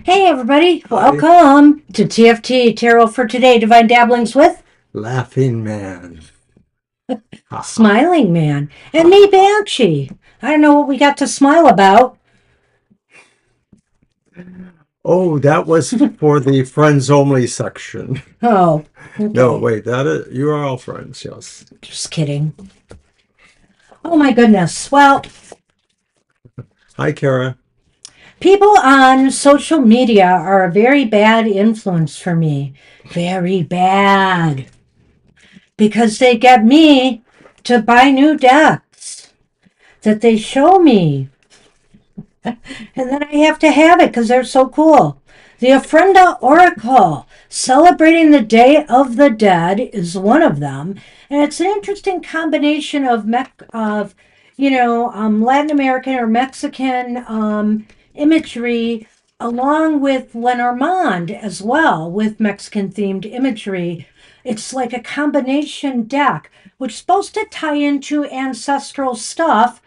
Hey everybody, Hi, welcome to TFT Tarot for Today, Divine Dabblings with laughing man. Ha ha Smiling Man and ha me, ha. Banshee. I don't know what we got to smile about. Oh, that was for the friends only section. Oh, No, okay. wait, that is, you are all friends, yes. Just kidding. Oh my goodness. Well, Hi, Kara. people on social media are a very bad influence for me. Very bad. Because they get me to buy new decks that they show me. And then I have to have it because they're so cool. The Ofrenda Oracle, celebrating the Day of the Dead, is one of them, and it's an interesting combination of Latin American or Mexican imagery, along with Lenormand as well, with Mexican themed imagery. It's like a combination deck, which is supposed to tie into ancestral stuff,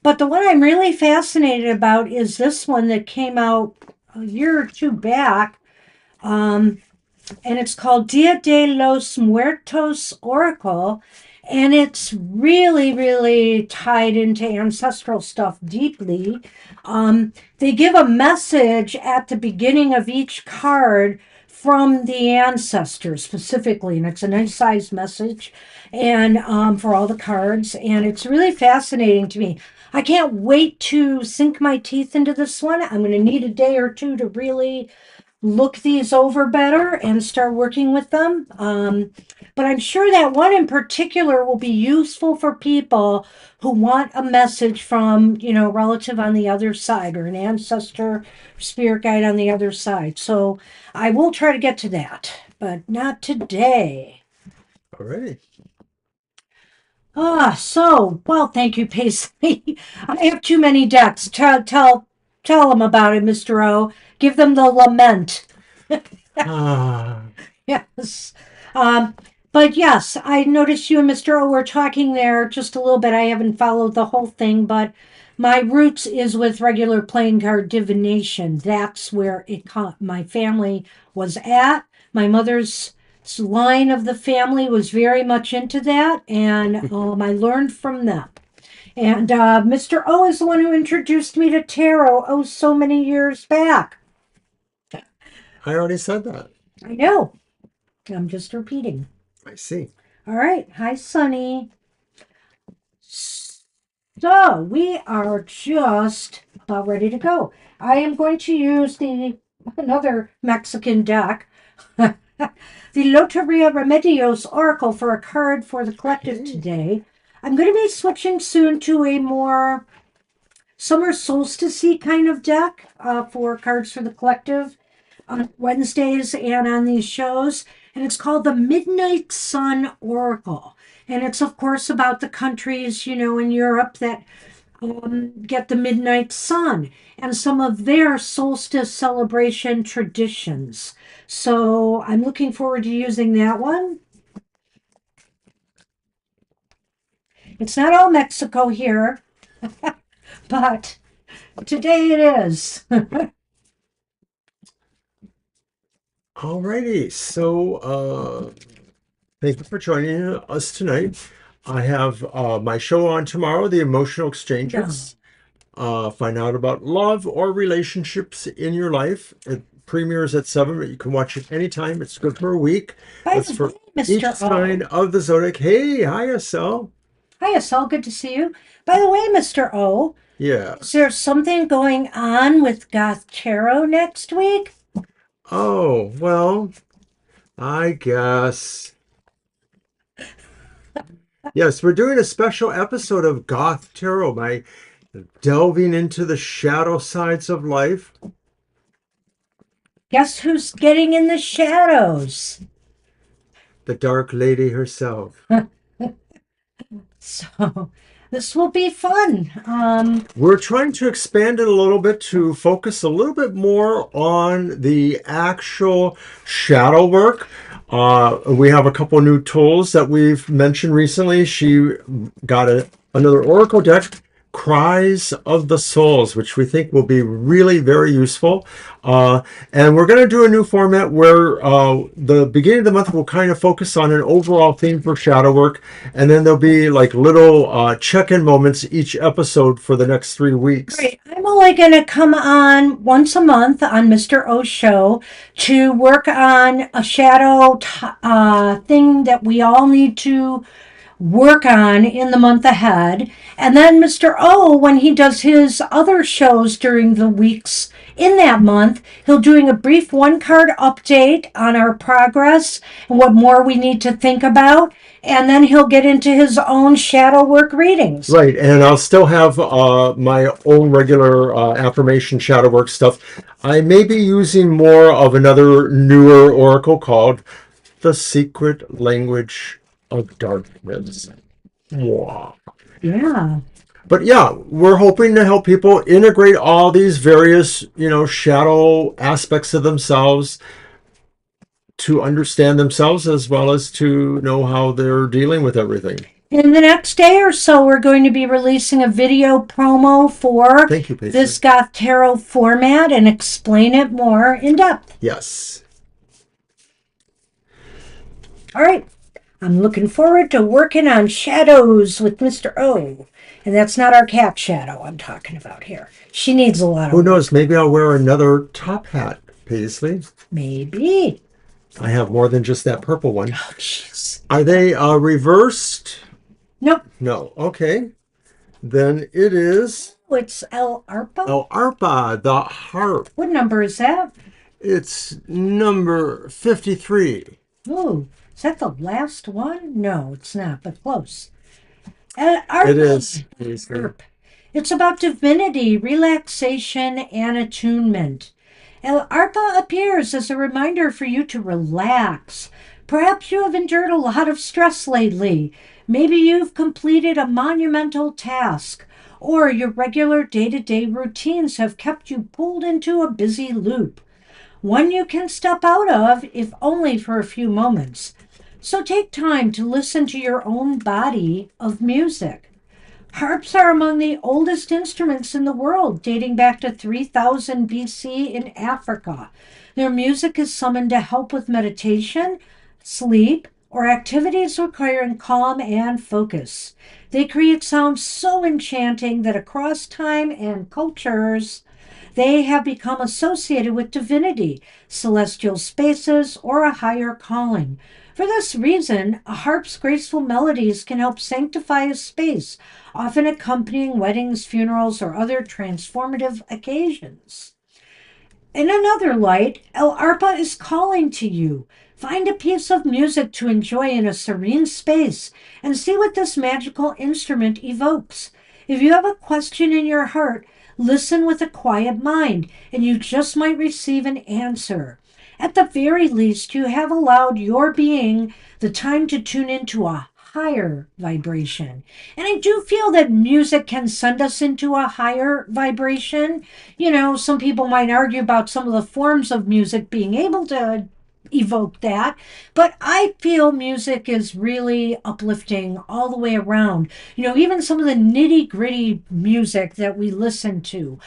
but the one I'm really fascinated about is this one that came out a year or two back. Um, and it's called Dia de los Muertos Oracle. And it's really, really tied into ancestral stuff deeply. They give a message at the beginning of each card from the ancestors specifically, and it's a nice sized message, and for all the cards, and it's really fascinating to me. I can't wait to sink my teeth into this one. I'm going to need a day or two to really look these over better and start working with them. But I'm sure that one in particular will be useful for people who want a message from, relative on the other side or an ancestor, spirit guide on the other side. So I will try to get to that, but not today. Alrighty. Well, thank you, Paisley. I have too many decks. Tell them about it, Mr. O. Give them the lament. Ah, Yes. Um, But yes, I noticed you and Mr. O were talking there just a little bit. I haven't followed the whole thing, but my roots is with regular playing card divination. That's where my family was at. My mother's line of the family was very much into that, and I learned from them. And Mr. O is the one who introduced me to tarot, oh, so many years back. I already said that. I know. I'm just repeating. I see. All right. Hi, Sunny. So we are just about ready to go. I am going to use another Mexican deck, the Loteria Remedios Oracle for a card for the collective today. I'm going to be switching soon to a more summer solstice kind of deck for cards for the collective on Wednesdays and on these shows. And it's called the Midnight Sun Oracle. And it's, of course, about the countries, in Europe that get the midnight sun and some of their solstice celebration traditions. So I'm looking forward to using that one. It's not all Mexico here, but today it is. Alrighty, so thank you for joining us tonight. I have my show on tomorrow, The Emotional Exchanges. Find out about love or relationships in your life. It premieres at 7, but you can watch it anytime. It's good for a week. It's for each sign of the zodiac. Hey, hi, Estelle. Hi, Estelle. Good to see you. By the way, Mr. O. Yeah. Is there something going on with Goth Tarot next week? Oh, well, I guess. Yes, we're doing a special episode of Goth Tarot, my delving into the shadow sides of life. Guess who's getting in the shadows? The Dark Lady herself. So this will be fun. We're trying to expand it a little bit to focus a little bit more on the actual shadow work. We have a couple new tools that we've mentioned recently. She got another Oracle deck, Cries of the Souls, which we think will be really very useful. And we're going to do a new format where the beginning of the month will kind of focus on an overall theme for shadow work, and then there'll be like little check-in moments each episode for the next 3 weeks. Right. I'm only going to come on once a month on Mr. O's show to work on a shadow thing that we all need to work on in the month ahead. And then Mr. O, when he does his other shows during the weeks in that month, he'll doing a brief one card update on our progress and what more we need to think about. And then he'll get into his own shadow work readings. Right, and I'll still have my own regular affirmation shadow work stuff. I may be using more of another newer oracle called The Secret Language of Darkness. Wow. Yeah. But yeah, we're hoping to help people integrate all these various, shadow aspects of themselves to understand themselves as well as to know how they're dealing with everything. In the next day or so, we're going to be releasing a video promo for this Goth Tarot format and explain it more in depth. Yes. All right. I'm looking forward to working on shadows with Mr. O. And that's not our cat Shadow I'm talking about here. She needs a lot of Who knows? Maybe I'll wear another top hat, Paisley. Maybe. I have more than just that purple one. Oh, jeez. Are they reversed? Nope. No. Okay. Then it is... Oh, it's El Arpa? El Arpa, the harp. What number is that? It's number 53. Ooh, is that the last one? No, it's not, but close. El Arpa. It is. It's about divinity, relaxation, and attunement. El Arpa appears as a reminder for you to relax. Perhaps you have endured a lot of stress lately. Maybe you've completed a monumental task, or your regular day-to-day routines have kept you pulled into a busy loop. One you can step out of, if only for a few moments. So take time to listen to your own body of music. Harps are among the oldest instruments in the world, dating back to 3000 BC in Africa. Their music is summoned to help with meditation, sleep, or activities requiring calm and focus. They create sounds so enchanting that across time and cultures, they have become associated with divinity, celestial spaces, or a higher calling. For this reason, a harp's graceful melodies can help sanctify a space, often accompanying weddings, funerals, or other transformative occasions. In another light, El Arpa is calling to you. Find a piece of music to enjoy in a serene space and see what this magical instrument evokes. If you have a question in your heart, listen with a quiet mind, and you just might receive an answer. At the very least, you have allowed your being the time to tune into a higher vibration. And I do feel that music can send us into a higher vibration. Some people might argue about some of the forms of music being able to evoke that, but I feel music is really uplifting all the way around. Even some of the nitty gritty music that we listen to.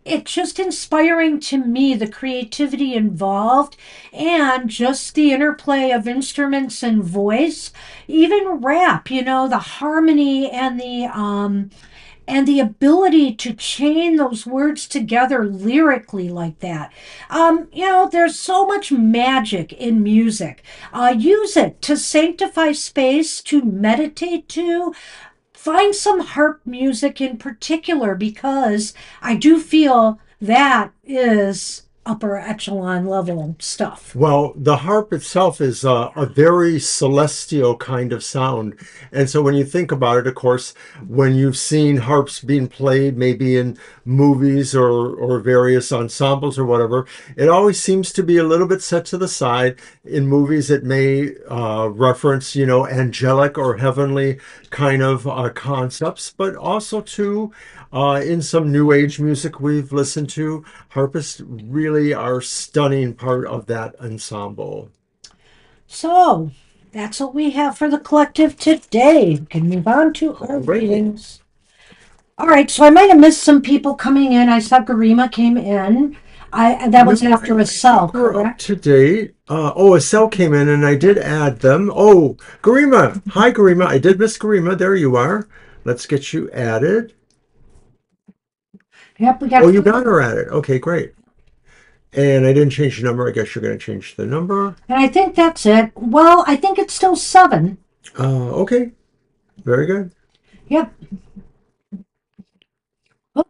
It's just inspiring to me, the creativity involved and just the interplay of instruments and voice. Even rap, the harmony and the ability to chain those words together lyrically like that. There's so much magic in music. Use it to sanctify space, to meditate to. Find some harp music in particular because I do feel that is upper echelon level stuff. Well, the harp itself is a very celestial kind of sound. And so when you think about it, of course, when you've seen harps being played, maybe in movies or various ensembles or whatever, it always seems to be a little bit set to the side. In movies, it may reference, angelic or heavenly kind of concepts, but also too, in some new age music we've listened to, harpists really are stunning part of that ensemble. So that's what we have for the collective today. We can move on to our Great. readings. All right, so I might have missed some people coming in. I saw Garima came in. That was No, after a cell, we're up correct? to date. A cell came in and I did add them. Oh, Garima. Hi, Garima. I did miss Garima. There you are. Let's get you added. Yep, we got. Oh, you got her added. Okay, great. And I didn't change the number. I guess you're going to change the number. And I think that's it. Well, I think it's still 7. Okay. Very good. Yep. Oh,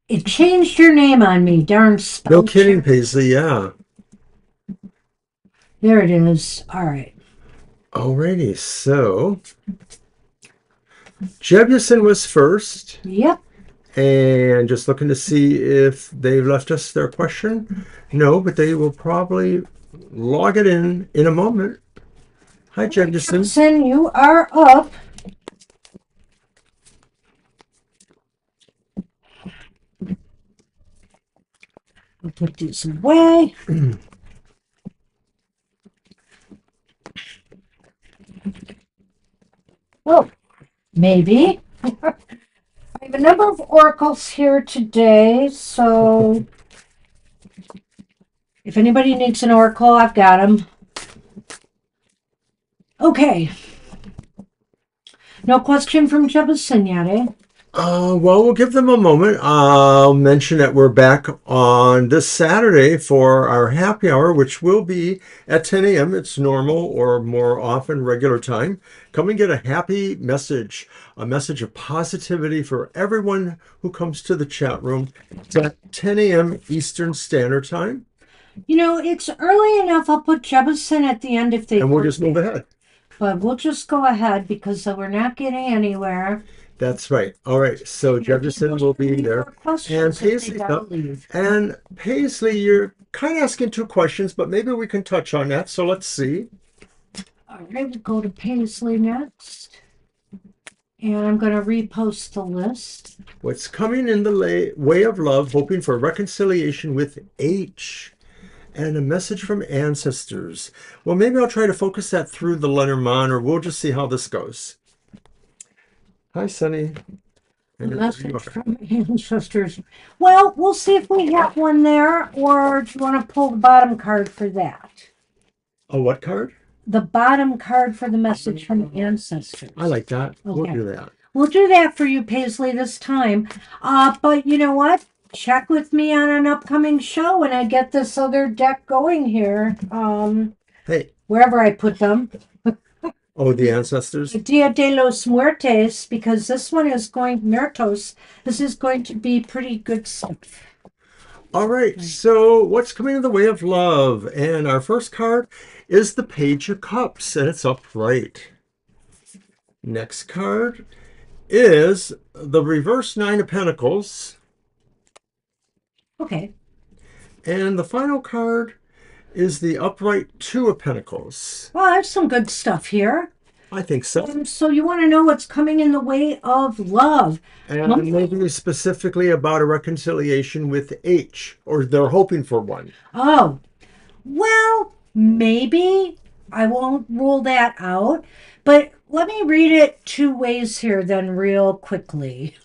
it changed your name on me, darn No spell kidding, check. Paisley. Yeah. There it is. All right. Alrighty. So, Jebuson was first. Yep. And just looking to see if they've left us their question. No, but they will probably log it in a moment. Hi, Jebuson. Jefferson, you are up. I'll put these away. Oh, maybe. I have a number of oracles here today, so if anybody needs an oracle, I've got them. Okay. No question from Jefferson yet, eh? Well, we'll give them a moment. I'll mention that we're back on this Saturday for our happy hour, which will be at 10 a.m. It's normal or more often regular time. Come and get a happy message, a message of positivity for everyone who comes to the chat room. It's at 10 a.m. Eastern Standard Time. It's early enough. I'll put Jefferson at the end if they. And we'll just move ahead. But we'll just go ahead because we're not getting anywhere. That's right. All right. So Jefferson will be there. And Paisley, you're kind of asking two questions, but maybe we can touch on that. So let's see. All right, we'll go to Paisley next. And I'm going to repost the list. What's coming in the way of love, hoping for reconciliation with H. And a message from ancestors. Well, maybe I'll try to focus that through the Lenormand, or we'll just see how this goes. Hi, Sunny. A message from ancestors. Well, we'll see if we have one there, or do you want to pull the bottom card for that? A what card? The bottom card for the message from ancestors. I like that. We'll Okay. do that. We'll do that for you, Paisley, this time. But you know what? Check with me on an upcoming show when I get this other deck going here. Hey. Wherever I put them. Oh, the ancestors? Dia de los Muertes, because this one is going, Muertos, this is going to be pretty good stuff. All right, so what's coming in the way of love? And our first card is the Page of Cups, and it's upright. Next card is the reverse Nine of Pentacles. Okay. And the final card is the upright Two of Pentacles. Well, there's some good stuff here. I think so. So you want to know what's coming in the way of love. And maybe specifically about a reconciliation with H, or they're hoping for one. Oh, well, maybe. I won't rule that out. But let me read it two ways here then real quickly.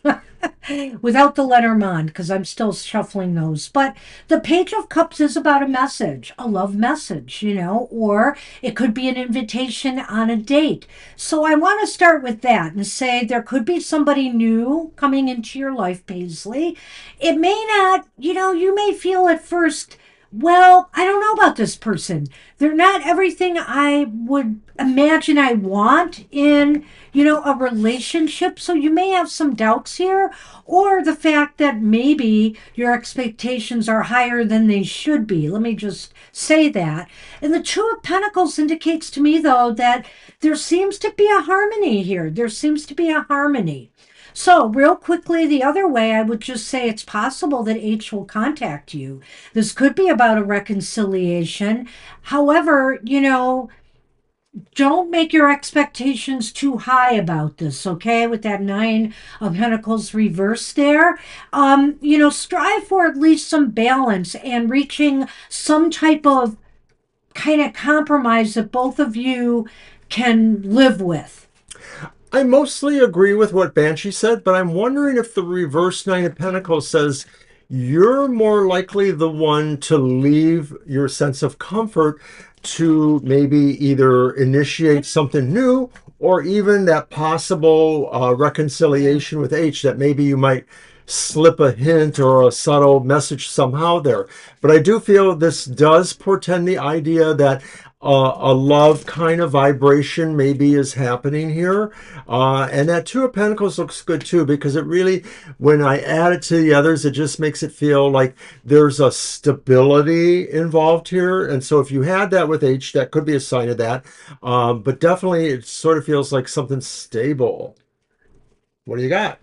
Without the Lenormand, because I'm still shuffling those. But the Page of Cups is about a message, a love message, or it could be an invitation on a date. So I want to start with that and say there could be somebody new coming into your life, Paisley. It may not, you may feel at first, well, I don't know about this person. They're not everything I would imagine I want in, a relationship. So you may have some doubts here, or the fact that maybe your expectations are higher than they should be. Let me just say that. And the Two of Pentacles indicates to me, though, that there seems to be a harmony here. There seems to be a harmony. So, real quickly, the other way, I would just say it's possible that H will contact you. This could be about a reconciliation. However, don't make your expectations too high about this, okay? With that Nine of Pentacles reversed there. Strive for at least some balance and reaching some type of kind of compromise that both of you can live with. I mostly agree with what Banshee said, but I'm wondering if the reverse Nine of Pentacles says you're more likely the one to leave your sense of comfort to maybe either initiate something new, or even that possible reconciliation with H, that maybe you might slip a hint or a subtle message somehow there. But I do feel this does portend the idea that a love kind of vibration maybe is happening here. And that Two of Pentacles looks good too, because it really, when I add it to the others, it just makes it feel like there's a stability involved here. And so if you had that with H, that could be a sign of that. But definitely it sort of feels like something stable. What do you got?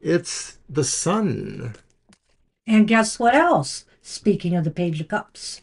It's the Sun. And guess what else? Speaking of the Page of Cups.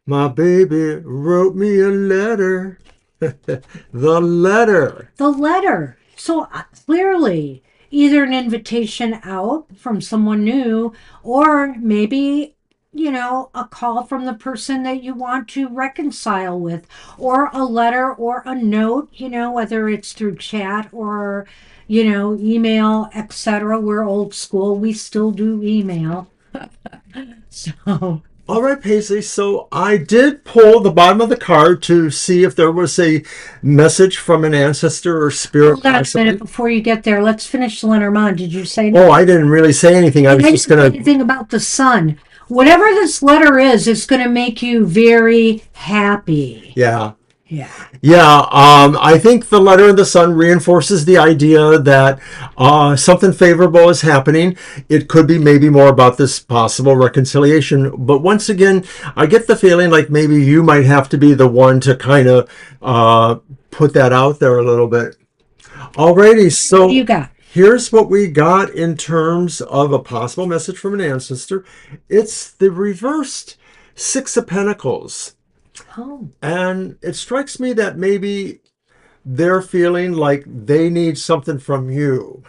My baby wrote me a letter. The letter. The letter. So clearly, either an invitation out from someone new, or maybe, a call from the person that you want to reconcile with, or a letter or a note, whether it's through chat or, email, etc. We're old school. We still do email. So. All right, Paisley. So I did pull the bottom of the card to see if there was a message from an ancestor or spirit. Hold on a minute before you get there. Let's finish Lenormand. Did you say anything? Oh, I didn't really say anything. I was just going to... anything about the Sun. Whatever this letter is, it's going to make you very happy. Yeah. Yeah. I think the letter of the Sun reinforces the idea that something favorable is happening. It could be maybe more about this possible reconciliation. But once again, I get the feeling like maybe you might have to be the one to kind of put that out there a little bit. Alrighty, so What do you got? Here's what we got in terms of a possible message from an ancestor. It's the reversed Six of Pentacles. Oh. And it strikes me that maybe they're feeling like they need something from you.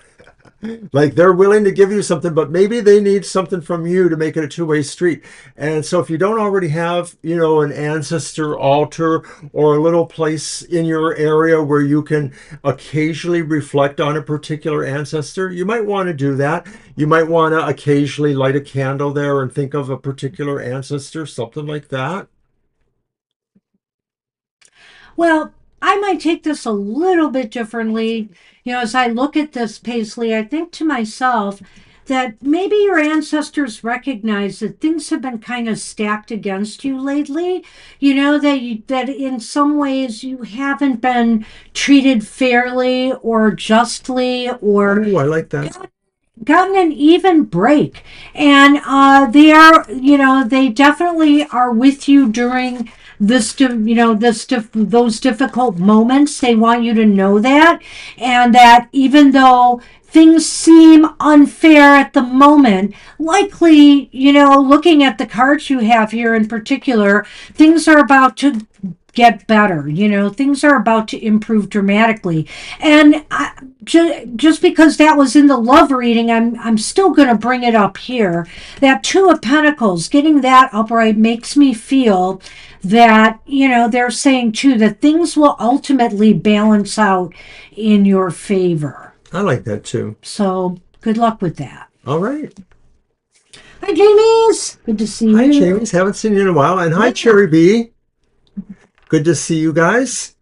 Like they're willing to give you something, but maybe they need something from you to make it a two-way street. And so if you don't already have, an ancestor altar or a little place in your area where you can occasionally reflect on a particular ancestor, you might want to do that. You might want to occasionally light a candle there and think of a particular ancestor, something like that. Well, I might take this a little bit differently. As I look at this, Paisley, I think to myself that maybe your ancestors recognize that things have been kind of stacked against you lately. That in some ways you haven't been treated fairly or justly or Oh, I like that. gotten an even break, and they are, they definitely are with you during those difficult moments. They want you to know that, and that even though things seem unfair at the moment, likely, looking at the cards you have here in particular, things are about to get better. Things are about to improve dramatically. And just because that was in the love reading, I'm still going to bring it up here. That Two of Pentacles, getting that upright makes me feel that, they're saying too that things will ultimately balance out in your favor. I like that too. So good luck with that. All right. Hi, Jamies. Good to see Hi, you. James. Haven't seen you in a while. And hi, Cherry B. Good to see you guys.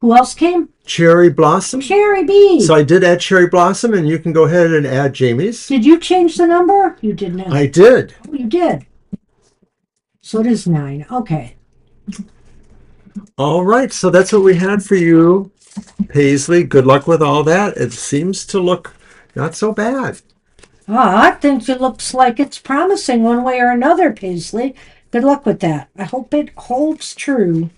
Who else came? Cherry Blossom. Cherry B. So I did add Cherry Blossom, and you can go ahead and add Jamie's. Did you change the number? You did not. I did. Oh, you did. So it is 9. Okay. All right. So that's what we had for you, Paisley. Good luck with all that. It seems to look not so bad. I think it looks like it's promising one way or another, Paisley. Good luck with that. I hope it holds true.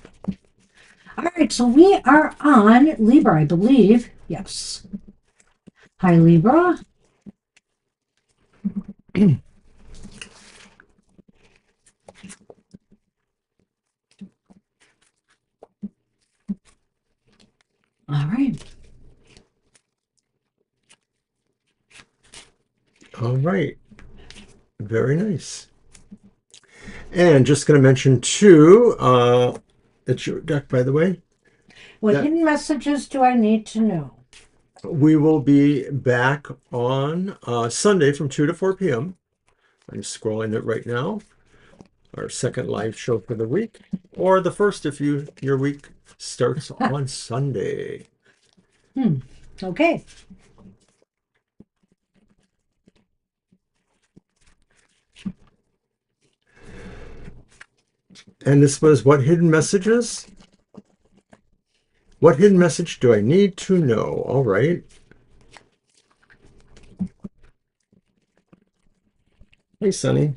All right, so we are on Libra, I believe. Yes. Hi, Libra. All right. All right. Very nice. And just going to mention too, it's your deck, by the way. What hidden messages do I need to know? We will be back on Sunday from 2 to 4 p.m. I'm scrolling it right now. Our second live show for the week, or the first if your week starts on Sunday. Okay. And this was what hidden messages? What hidden message do I need to know? All right. Hey, Sunny.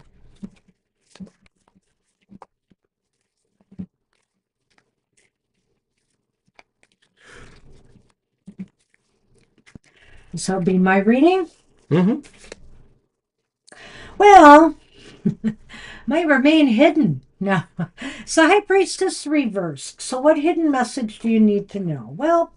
This will be my reading. Mm-hmm. Well, might remain hidden. No. So High Priestess reversed. So what hidden message do you need to know? Well,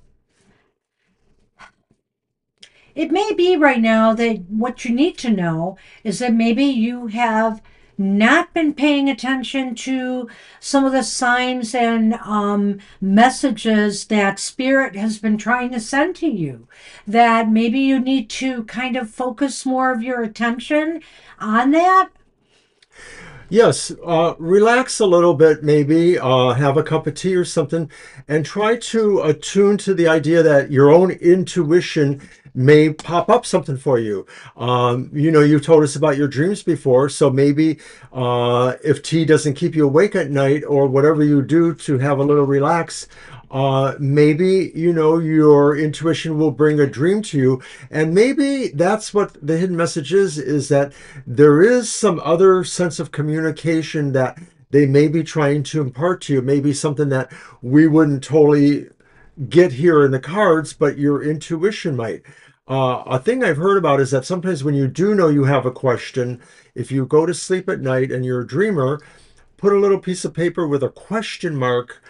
it may be right now that what you need to know is that maybe you have not been paying attention to some of the signs and messages that Spirit has been trying to send to you. That maybe you need to kind of focus more of your attention on that. Yes, relax a little bit, maybe have a cup of tea or something, and try to attune to the idea that your own intuition may pop up something for you. You've told us about your dreams before, so maybe if tea doesn't keep you awake at night or whatever you do to have a little relax, maybe your intuition will bring a dream to you, and maybe that's what the hidden message is that there is some other sense of communication that they may be trying to impart to you, maybe something that we wouldn't totally get here in the cards, but your intuition might. A thing I've heard about is that sometimes when you do know you have a question, if you go to sleep at night and you're a dreamer, put a little piece of paper with a question mark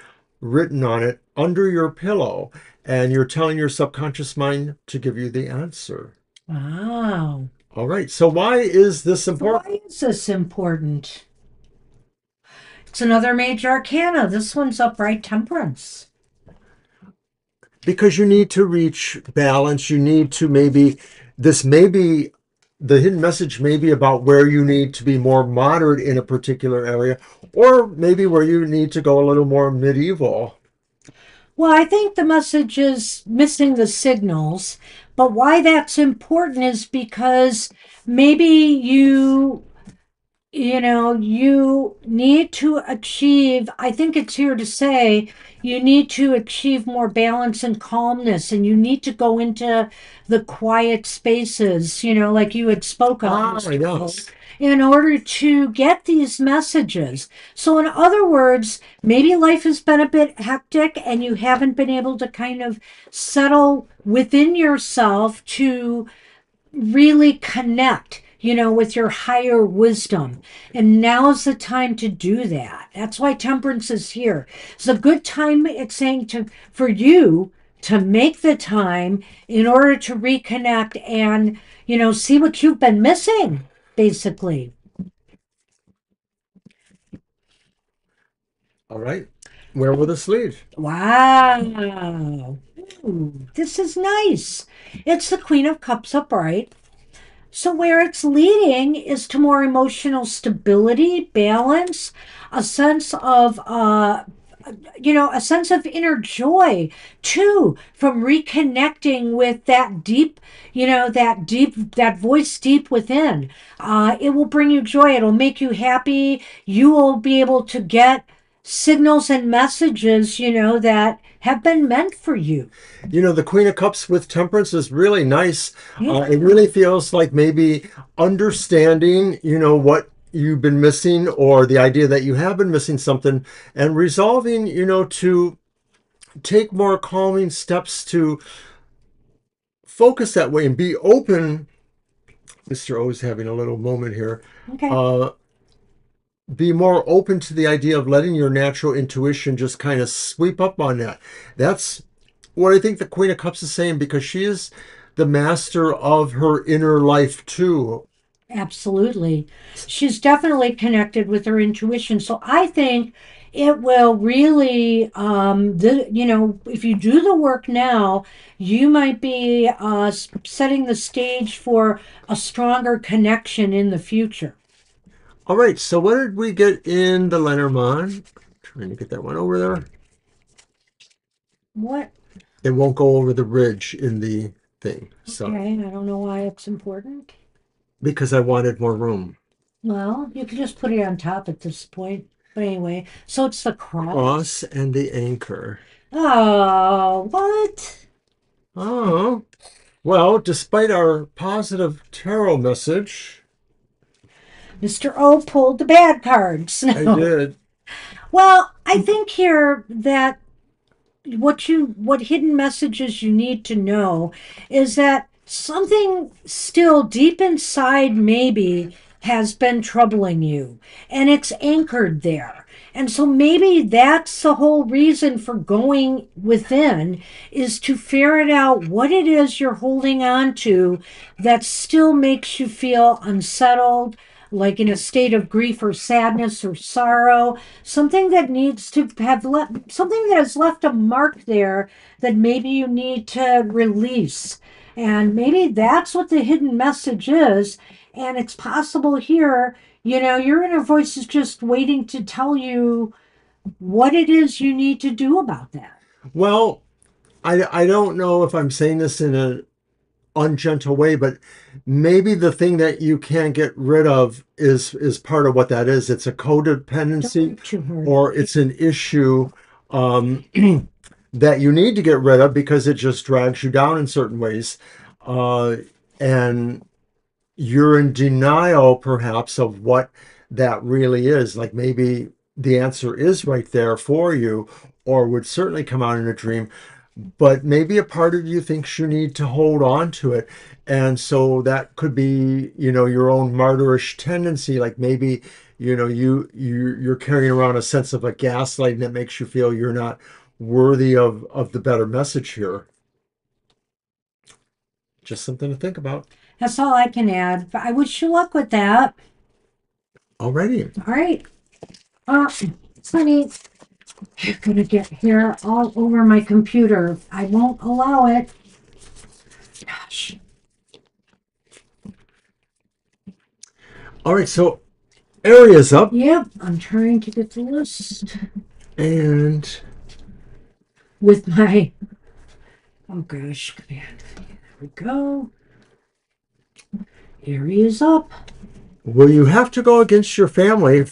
written on it under your pillow, and you're telling your subconscious mind to give you the answer. Wow. All right, so why is this So important? why is this important? It's another major arcana. This one's upright temperance. Because you need to reach balance. You need to maybe, this may be, the hidden message may be about where you need to be more moderate in a particular area, or maybe where you need to go a little more medieval. Well, I think the message is missing the signals, but why that's important is because maybe you need to achieve, I think it's here to say, you need to achieve more balance and calmness, and you need to go into the quiet spaces, like you had spoke of, Ah, Mr. O, yes. in order to get these messages. So, in other words, maybe life has been a bit hectic and you haven't been able to kind of settle within yourself to really connect, with your higher wisdom. And now's the time to do that. That's why temperance is here. It's a good time, it's saying for you to make the time in order to reconnect and, see what you've been missing, basically. All right. Where will this lead? Wow. Ooh, this is nice. It's the Queen of Cups upright. So, where it's leading is to more emotional stability, balance, a sense of, a sense of inner joy too, from reconnecting with that deep, that voice deep within. It will bring you joy. It'll make you happy. You will be able to get signals and messages, that have been meant for you. The Queen of Cups with temperance is really nice. Yeah, It really feels like maybe understanding, what you've been missing, or the idea that you have been missing something, and resolving, to take more calming steps to focus that way and be open. Mr. O is having a little moment here. okay. Uh, be more open to the idea of letting your natural intuition just kind of sweep up on that. That's what I think the Queen of Cups is saying, because she is the master of her inner life too. Absolutely. She's definitely connected with her intuition. So I think it will really, if you do the work now, you might be setting the stage for a stronger connection in the future. All right, so what did we get in the Lenormand? Trying to get that one over there. What? It won't go over the ridge in the thing. So, Okay, I don't know why it's important. because I wanted more room. Well, you can just put it on top at this point. But anyway, so it's the cross. Cross and the anchor. Oh, what? Oh, well, despite our positive tarot message, Mr. O pulled the bad cards. I No. did. Well, I think here that what hidden messages you need to know is that something still deep inside maybe has been troubling you and it's anchored there. And so maybe that's the whole reason for going within, is to ferret out what it is you're holding on to that still makes you feel unsettled, like in a state of grief or sadness or sorrow, something that needs to have left, something that has left a mark there that maybe you need to release. And maybe that's what the hidden message is. And it's possible here, your inner voice is just waiting to tell you what it is you need to do about that. Well, I don't know if I'm saying this in an ungentle way, but maybe the thing that you can't get rid of is part of what that is. It's a Don't codependency, work too hard. or it's an issue um, that you need to get rid of because it just drags you down in certain ways. And you're in denial, perhaps, of what that really is. Like maybe the answer is right there for you, or would certainly come out in a dream. but maybe a part of you thinks you need to hold on to it. And so that could be, your own martyrish tendency. Like maybe, you're carrying around a sense of a gaslighting that makes you feel you're not worthy of the better message here. Just something to think about. That's all I can add. But I wish you luck with that. Alrighty. All right. Honey, you're gonna get hair all over my computer. I won't allow it. Gosh. All right. So areas up. Yep, I'm trying to get the list And with my. Oh gosh, come on. There we go. Areas up. will you have to go against your family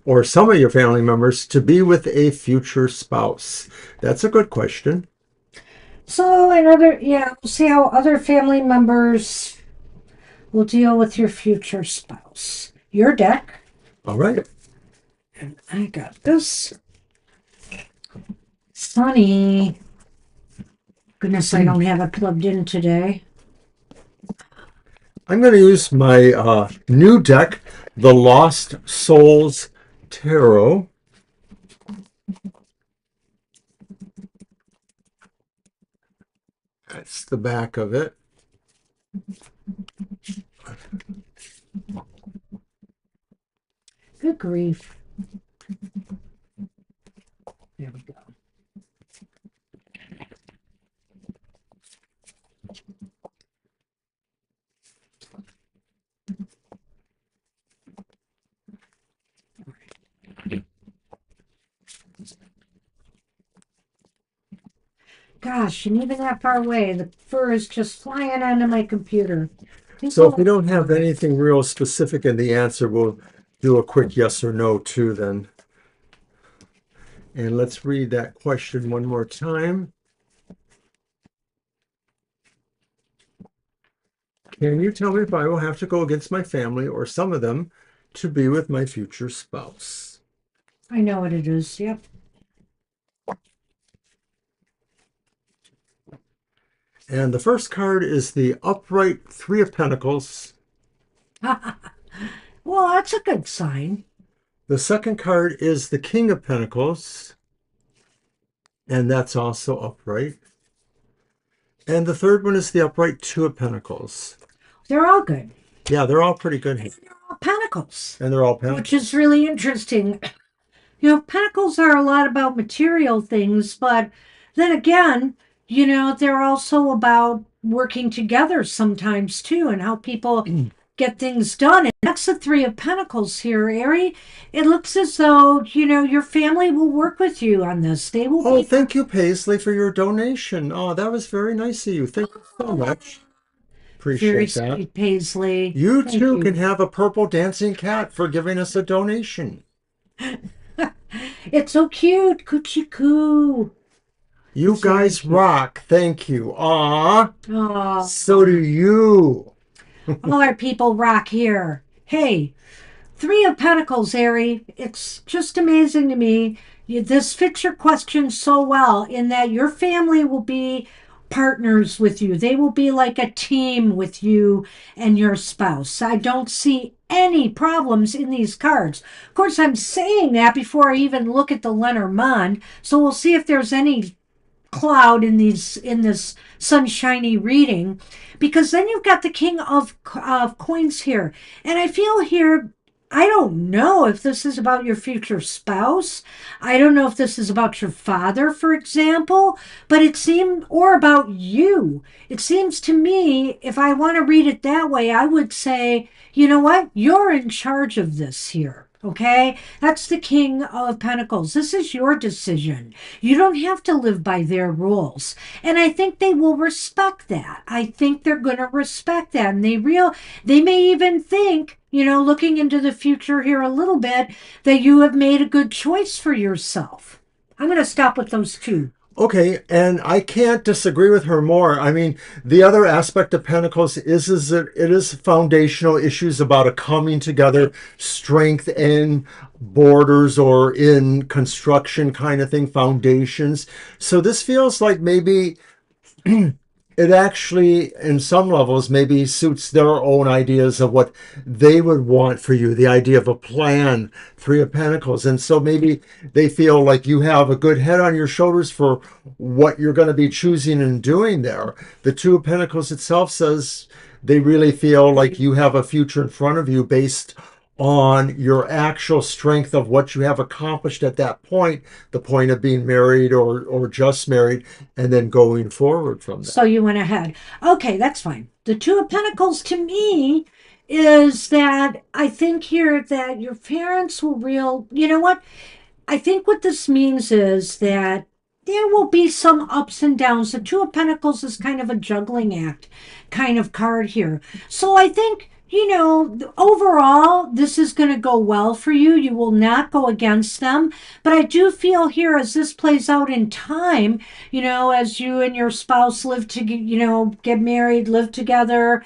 or some of your family members to be with a future spouse? That's a good question. So, we'll see how other family members will deal with your future spouse. Your deck. All right. And I got this. Funny. Goodness, I don't have it plugged in today. I'm going to use my new deck, the Lost Souls Tarot. That's the back of it. Good grief. There we go. Gosh, and even that far away, the fur is just flying onto my computer. So if we don't have anything real specific in the answer, we'll do a quick yes or no too then. And let's read that question one more time. Can you tell me if I will have to go against my family or some of them to be with my future spouse? I know what it is. Yep. And the first card is the upright Three of Pentacles. Well, that's a good sign. The second card is the King of Pentacles. And that's also upright. And the third one is the upright Two of Pentacles. They're all good. Yeah, they're all pretty good here. They're all pentacles. And they're all pentacles. Which is really interesting. Pentacles are a lot about material things, but then again, they're also about working together sometimes too, and how people get things done. And that's the Three of Pentacles here, Ari. It looks as though, your family will work with you on this. They will Oh, thank you, Paisley, for your donation. Oh, that was very nice of you. Thank you so much. Appreciate very that. sweet, Paisley. You too can have a purple dancing cat for giving us a donation. It's so cute. Coochie coo. You guys rock. Thank you. Aw. Oh, So do you. all our people rock here. Hey, Three of Pentacles, Ari. It's just amazing to me. This fits your question so well in that your family will be partners with you. They will be like a team with you and your spouse. I don't see any problems in these cards. Of course, I'm saying that before I even look at the Lenormand. So we'll see if there's any cloud in this sunshiny reading, because then you've got the King of coins here, and I feel here, I don't know if this is about your future spouse. I don't know if this is about your father, for example, but or about you. It seems to me, if I want to read it that way, I would say, you know what? You're in charge of this here. Okay, that's the King of Pentacles. This is your decision. You don't have to live by their rules. And I think they will respect that. I think they're going to respect that. And they may even think, looking into the future here a little bit, that you have made a good choice for yourself. I'm going to stop with those two. Okay, and I can't disagree with her more. I mean, the other aspect of Pentacles is that it is foundational issues about a coming together, strength in borders or in construction kind of thing, foundations. So this feels like maybe it actually, in some levels, maybe suits their own ideas of what they would want for you, the idea of a plan, Three of Pentacles. And so maybe they feel like you have a good head on your shoulders for what you're going to be choosing and doing there. The Two of Pentacles itself says they really feel like you have a future in front of you based on your actual strength of what you have accomplished at that point, the point of being married or just married, and then going forward from So that. you went ahead. Okay, that's fine. The Two of Pentacles to me is that I think here that your parents will you know what? I think what this means is that there will be some ups and downs. The Two of Pentacles is kind of a juggling act kind of card here. So I think, overall, this is going to go well for you. You will not go against them. But I do feel here as this plays out in time, as you and your spouse live to, get married, live together,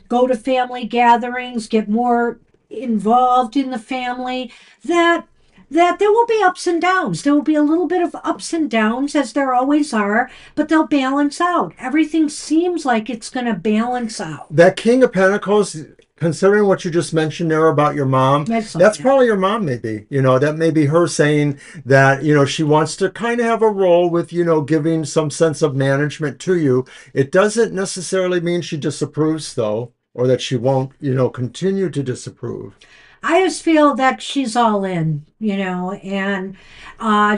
go to family gatherings, get more involved in the family, that there will be ups and downs. There will be a little bit of ups and downs, as there always are, but they'll balance out. Everything seems like it's going to balance out. That King of Pentacles, considering what you just mentioned there about your mom, That's that's okay. probably your mom, maybe. That may be her saying that, she wants to kind of have a role with, giving some sense of management to you. It doesn't necessarily mean she disapproves, though, or that she won't, continue to disapprove. I just feel that she's all in, and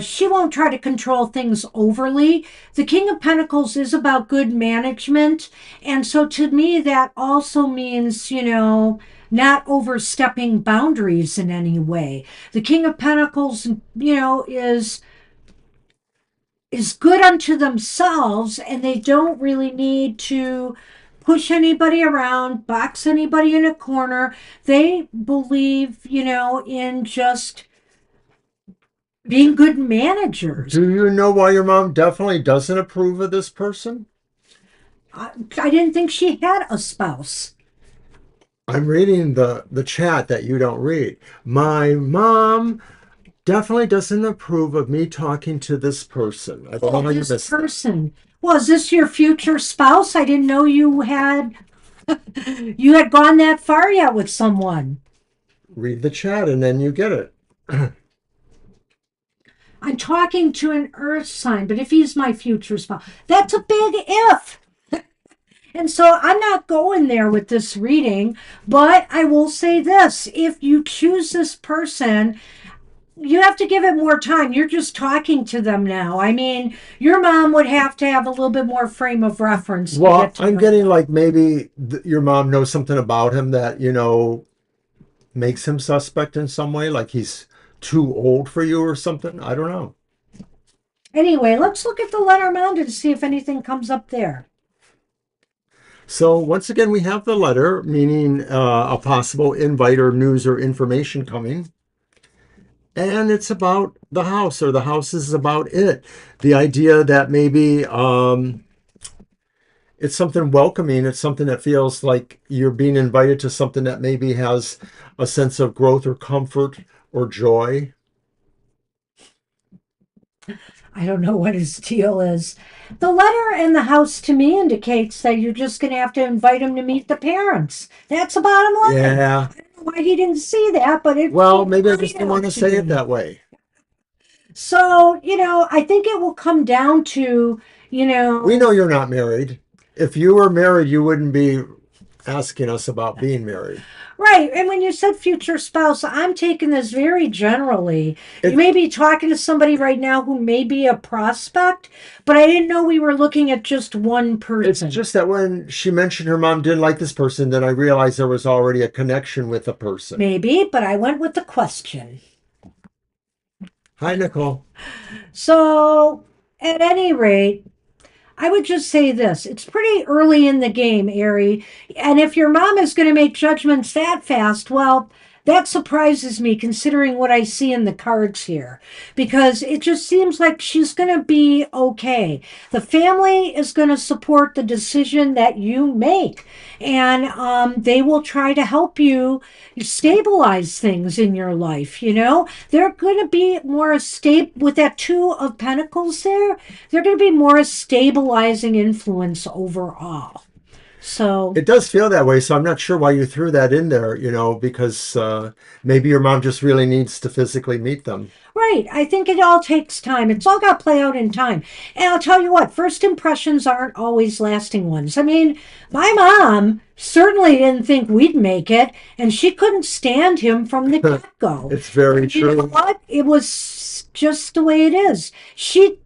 she won't try to control things overly. The King of Pentacles is about good management. And so to me, that also means, not overstepping boundaries in any way. The King of Pentacles, is good unto themselves and they don't really need to push anybody around, box anybody in a corner. They believe, in just being good managers. Do you know why your mom definitely doesn't approve of this person? I didn't think she had a spouse. I'm reading the chat that you don't read. My mom definitely doesn't approve of me talking to this person. I don't know Oh, how you this missed that. person. Well, is this your future spouse? I didn't know you had gone that far yet with someone. Read the chat and then you get it. I'm talking to an earth sign, but if he's my future spouse, that's a big if. And so I'm not going there with this reading, but I will say this: if you choose this person, you have to give it more time. You're just talking to them now. I mean, your mom would have to have a little bit more frame of reference to Well, get to I'm know getting them. like maybe your mom knows something about him that, makes him suspect in some way, like he's too old for you or something. I don't know. Anyway, let's look at the Lenormand to see if anything comes up there. So, once again, we have the letter, meaning a possible invite or news or information coming. And it's about the house, or the house is about it. The idea that maybe it's something welcoming. It's something that feels like you're being invited to something that maybe has a sense of growth or comfort or joy. I don't know what his deal is. The letter and the house to me indicates that you're just going to have to invite him to meet the parents. That's the bottom line. Yeah. I don't know why he didn't see that, but it Well, maybe I just read didn't out want to to say it me. that way. So, I think it will come down to, We know you're not married. If you were married, you wouldn't be asking us about being married. right. And when you said future spouse, I'm taking this very generally. You It may be talking to somebody right now who may be a prospect, but I didn't know we were looking at just one it's person. just that when she mentioned her mom didn't like this person, then I realized there was already a connection with the person. Maybe, but I went with the question. Hi, Nicole. So, at any rate, I would just say this. It's pretty early in the game, Ari. And if your mom is going to make judgments that fast, well, That surprises me considering what I see in the cards here because it just seems like she's going to be okay. The family is going to support the decision that you make, and they will try to help you stabilize things in your life. They're going to be more stable with that Two of Pentacles there. They're going to be more a stabilizing influence overall. So, It does feel that way, so I'm not sure why you threw that in there, because maybe your mom just really needs to physically meet them. right. I think it all takes time. It's all got to play out in time. And I'll tell you what, first impressions aren't always lasting ones. I mean, my mom certainly didn't think we'd make it, and she couldn't stand him from the get go. It's very You know true. what? It was just the way it is. She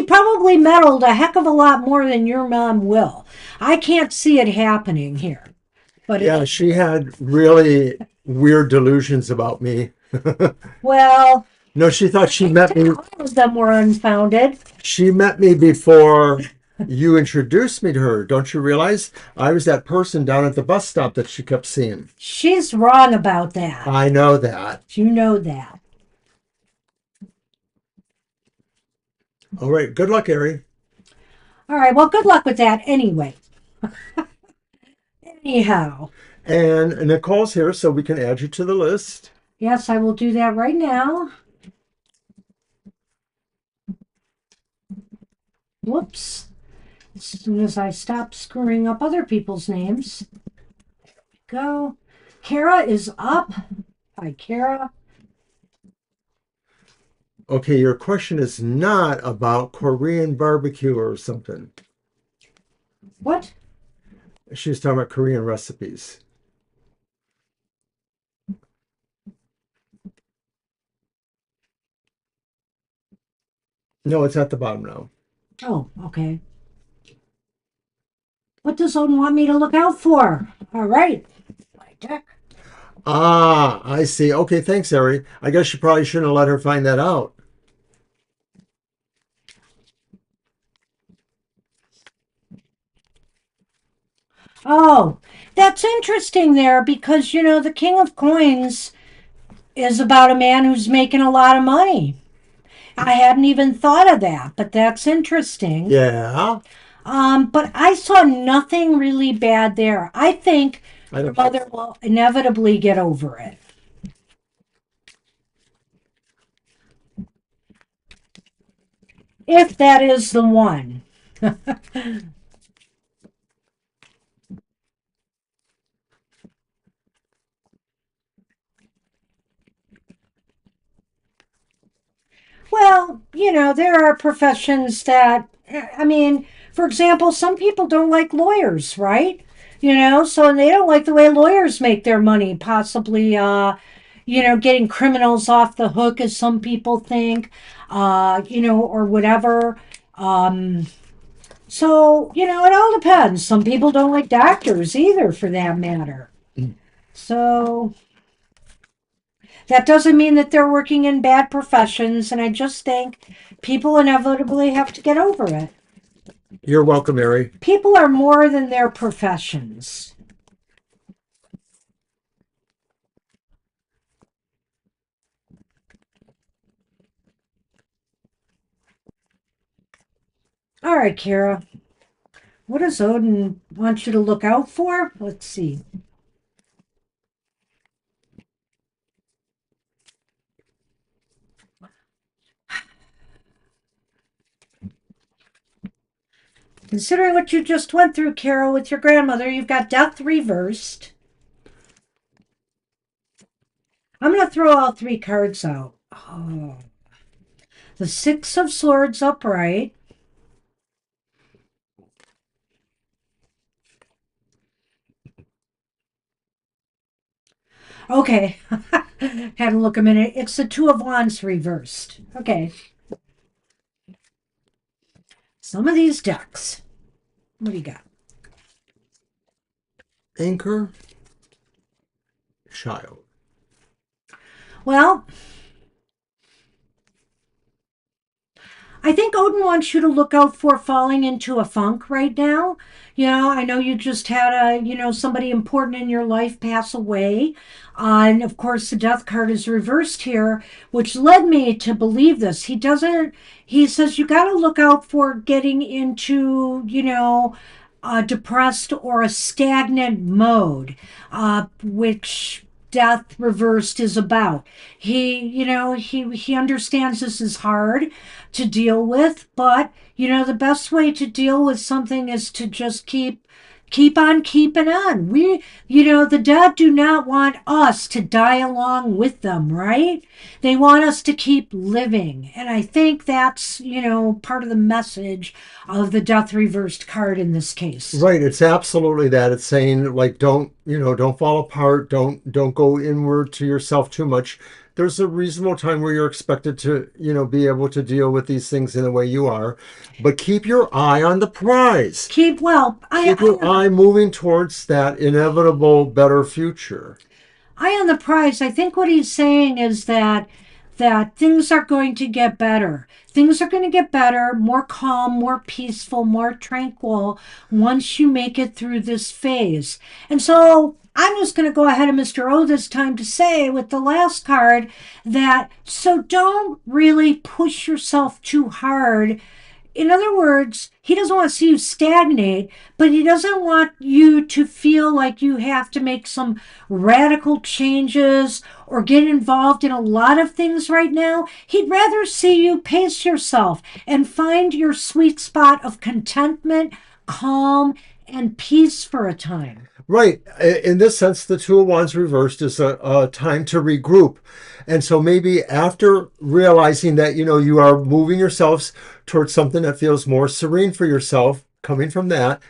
probably meddled a heck of a lot more than your mom will. I can't see it happening here. But Yeah, she had really weird delusions about me. well, No, she thought she met me. all of them were unfounded. She met me before you introduced me to her. Don't you realize? I was that person down at the bus stop that she kept seeing. She's wrong about that. I know that. You know that. All right. Good luck, Ari. All right. Well, good luck with that anyway. Anyhow, And Nicole's here, so we can add you to the list. yes, I will do that right now. Whoops. As soon as I stop screwing up other people's names. Go. Kara is up. Hi, Kara. Okay, your question is not about Korean barbecue or something. What? She's talking about Korean recipes. No, it's at the bottom now. Oh, okay. What does Odin want me to look out for? All right. My deck. Ah, I see. Okay, thanks, Ari. I guess you probably shouldn't have let her find that out. Oh, that's interesting there because, the King of Coins is about a man who's making a lot of money. I hadn't even thought of that, but that's interesting. Yeah, But I saw nothing really bad there. I think I your don't. mother will inevitably get over it. If that is the one. Well, there are professions that, I mean, for example, some people don't like lawyers, right? So they don't like the way lawyers make their money, possibly, getting criminals off the hook, as some people think, or whatever. Um, so, it all depends. Some people don't like doctors either, for that matter. So, that doesn't mean that they're working in bad professions, and I just think people inevitably have to get over it. You're welcome, Ari. People are more than their professions. All right, Kara. What does Odin want you to look out for? Let's see. Considering what you just went through, Kara, with your grandmother, you've got death reversed. I'm going to throw all three cards out. Oh. The Six of Swords upright. Okay. Had to look a minute. It's the Two of Wands reversed. Okay. Some of these decks. What do you got? Anchor, child. Well, I think Odin wants you to look out for falling into a funk right now. I know you just had somebody important in your life pass away. And of course, the death card is reversed here, which led me to believe this. He says you got to look out for getting into, a depressed or a stagnant mode, which death reversed is about. He understands this is hard to deal with, but the best way to deal with something is to just keep on keeping on. The dead do not want us to die along with them, right? They want us to keep living. And I think that's, part of the message of the death reversed card in this case. Right, it's absolutely that. It's saying like don't fall apart, don't go inward to yourself too much. There's a reasonable time where you're expected to, be able to deal with these things in the way you are, but keep your eye on the prize. Keep well. Keep your eye moving towards that inevitable better future. Eye on the prize. I think what he's saying is that things are going to get better. Things are going to get better, more calm, more peaceful, more tranquil once you make it through this phase. And so I'm just going to go ahead of Mr. O this time to say with the last card that so don't really push yourself too hard. In other words, he doesn't want to see you stagnate, but he doesn't want you to feel like you have to make some radical changes or get involved in a lot of things right now. He'd rather see you pace yourself and find your sweet spot of contentment, calm, and peace for a time. Right. In this sense, the Two of Wands reversed is a time to regroup. And so maybe after realizing that, you are moving yourselves towards something that feels more serene for yourself, coming from that,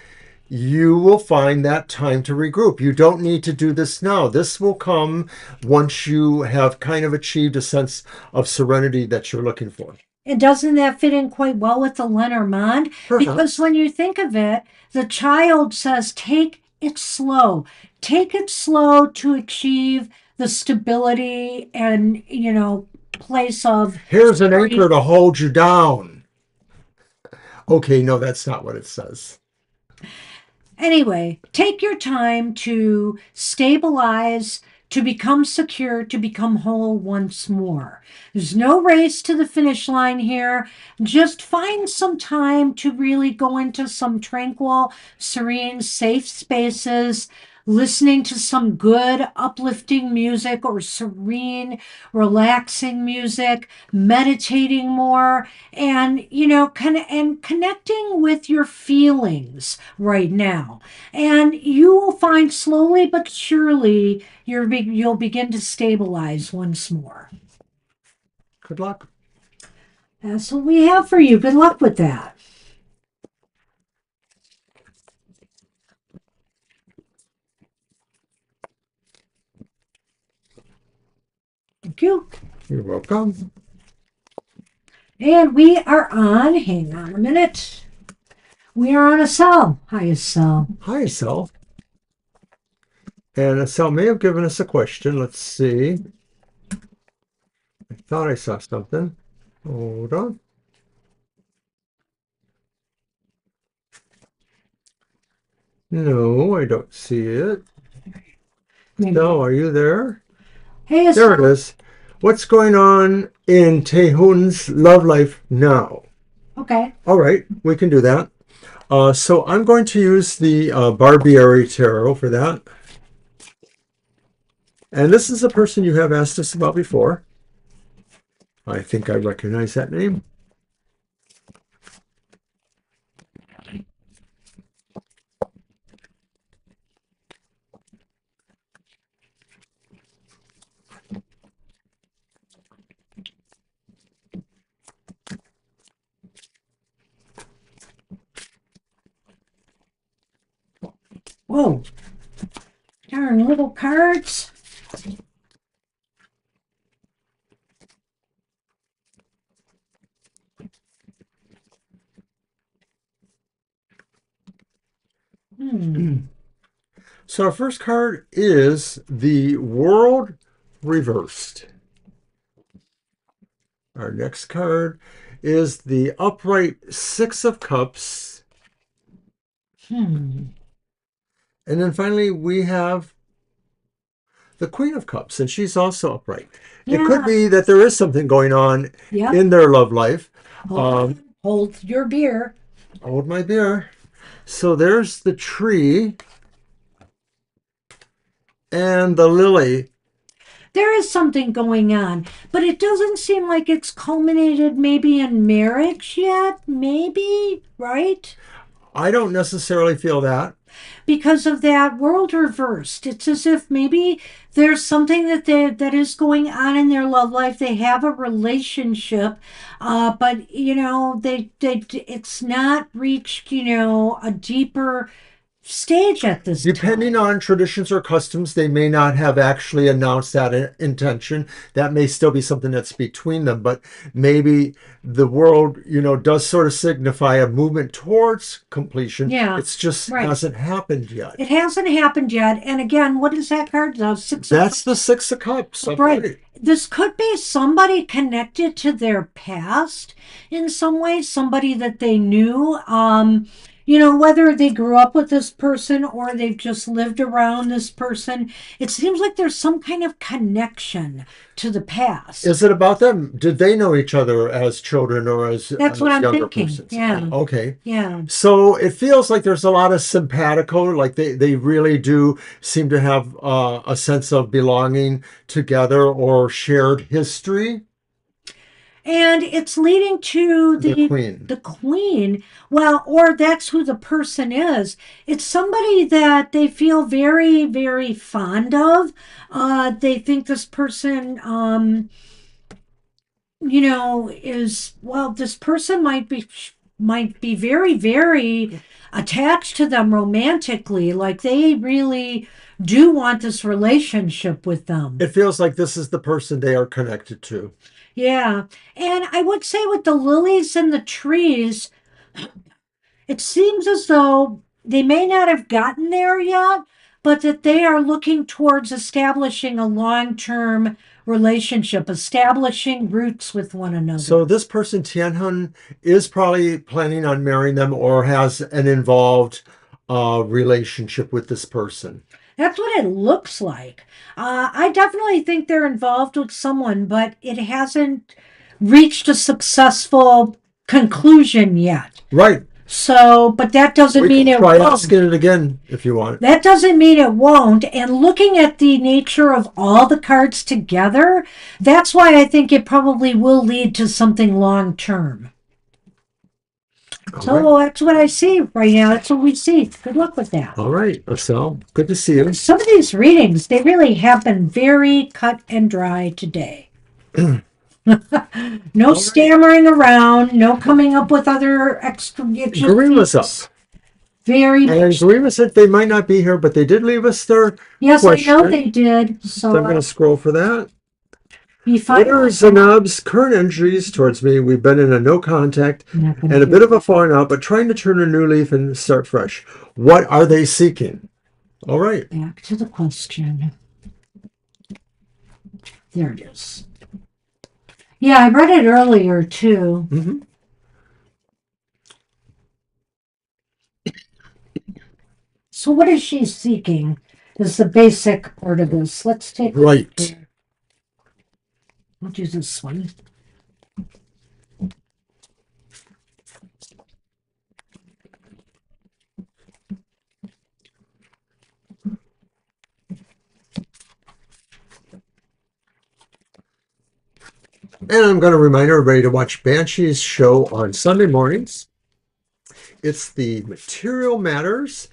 you will find that time to regroup. You don't need to do this now. This will come once you have kind of achieved a sense of serenity that you're looking for. And doesn't that fit in quite well with the Lenormand? Because when you think of it, the child says, take it slow. Take it slow to achieve the stability and, place of. Here's an anchor to hold you down. Okay, no, that's not what it says. Anyway, take your time to stabilize, to become secure, to become whole once more. There's no race to the finish line here. Just find some time to really go into some tranquil, serene, safe spaces, listening to some good, uplifting music or serene, relaxing music, meditating more, and, and connecting with your feelings right now. And you will find slowly but surely you'll begin to stabilize once more. Good luck. That's what we have for you. Good luck with that. Thank you. You're welcome. And we are on, hang on a minute. We are on Asel. Hi, Asel. Hi, Asel. And Asel may have given us a question. Let's see. I thought I saw something. Hold on. No, I don't see it. No, are you there? Hey, there it is. What's going on in Tehun's love life now? Okay. All right, we can do that. So I'm going to use the Barbieri Tarot for that. And this is a person you have asked us about before. I think I recognize that name. Whoa. Darn little cards. So our first card is the World Reversed. Our next card is the upright Six of Cups. Hmm. And then finally, we have the Queen of Cups, and she's also upright. It could Yeah. be that there is something going on Yep. in their love life. Hold, hold your beer. Hold my beer. So there's the tree and the lily. There is something going on, but it doesn't seem like it's culminated maybe in marriage yet. Maybe, right? I don't necessarily feel that. Because of that world reversed. It's as if maybe there's something that is going on in their love life. They have a relationship, but they it's not reached a deeper stage at this Depending time. on traditions or customs, they may not have actually announced that intention. That may still be something that's between them, but maybe the world, does sort of signify a movement towards completion. Yeah, It's just right. hasn't happened yet. It hasn't happened yet. And again, what is that card? The Six of That's the Cups. Six of Cups. Right. Right. This could be somebody connected to their past in some way, somebody that they knew. Whether they grew up with this person or they've just lived around this person, it seems like there's some kind of connection to the past. Is it about them? Did they know each other as children or as, That's what I'm younger thinking. persons? Yeah. Okay. Yeah. So it feels like there's a lot of simpatico, like they really do seem to have a sense of belonging together or shared history. And it's leading to The the queen. the queen. Well, or that's who the person is. It's somebody that they feel very, very fond of. They think this person is, well, this person might be very, very attached to them romantically. Like they really do want this relationship with them. It feels like this is the person they are connected to. Yeah. And I would say with the lilies and the trees, it seems as though they may not have gotten there yet, but that they are looking towards establishing a long term relationship, establishing roots with one So another. this person, Tianhun, is probably planning on marrying them or has an involved relationship with this person. That's what it looks like. I definitely think they're involved with someone, but it hasn't reached a successful conclusion yet. Right. So, but that doesn't We mean can it try won't. asking it again if you want. That doesn't mean it won't. And looking at the nature of all the cards together, that's why I think it probably will lead to something long term. All right. So that's what I see right now. That's what we see. Good luck with that. All right, Estelle. Good to see you. Some of these readings, they really have been very cut and dry today. No All right. stammering around, no coming up with other extra. It just Garima's up. seems very And much. Garima said they might not be here, but they did leave us their Yes, I know they question. did. So I'm going to So scroll for that. be What fine. are Zanab's current energies towards me? We've been in a no contact I'm not going and a to bit of a falling out, but trying to turn a new leaf and start fresh. What are they seeking? All right. back to the question. There it is. Yeah, I read it earlier too. Mm-hmm. So what is she seeking? Is the basic part of this. Let's take a look Right. here. I'll do this one. And I'm going to remind everybody to watch Banshee's show on Sunday mornings. It's the Material Matters.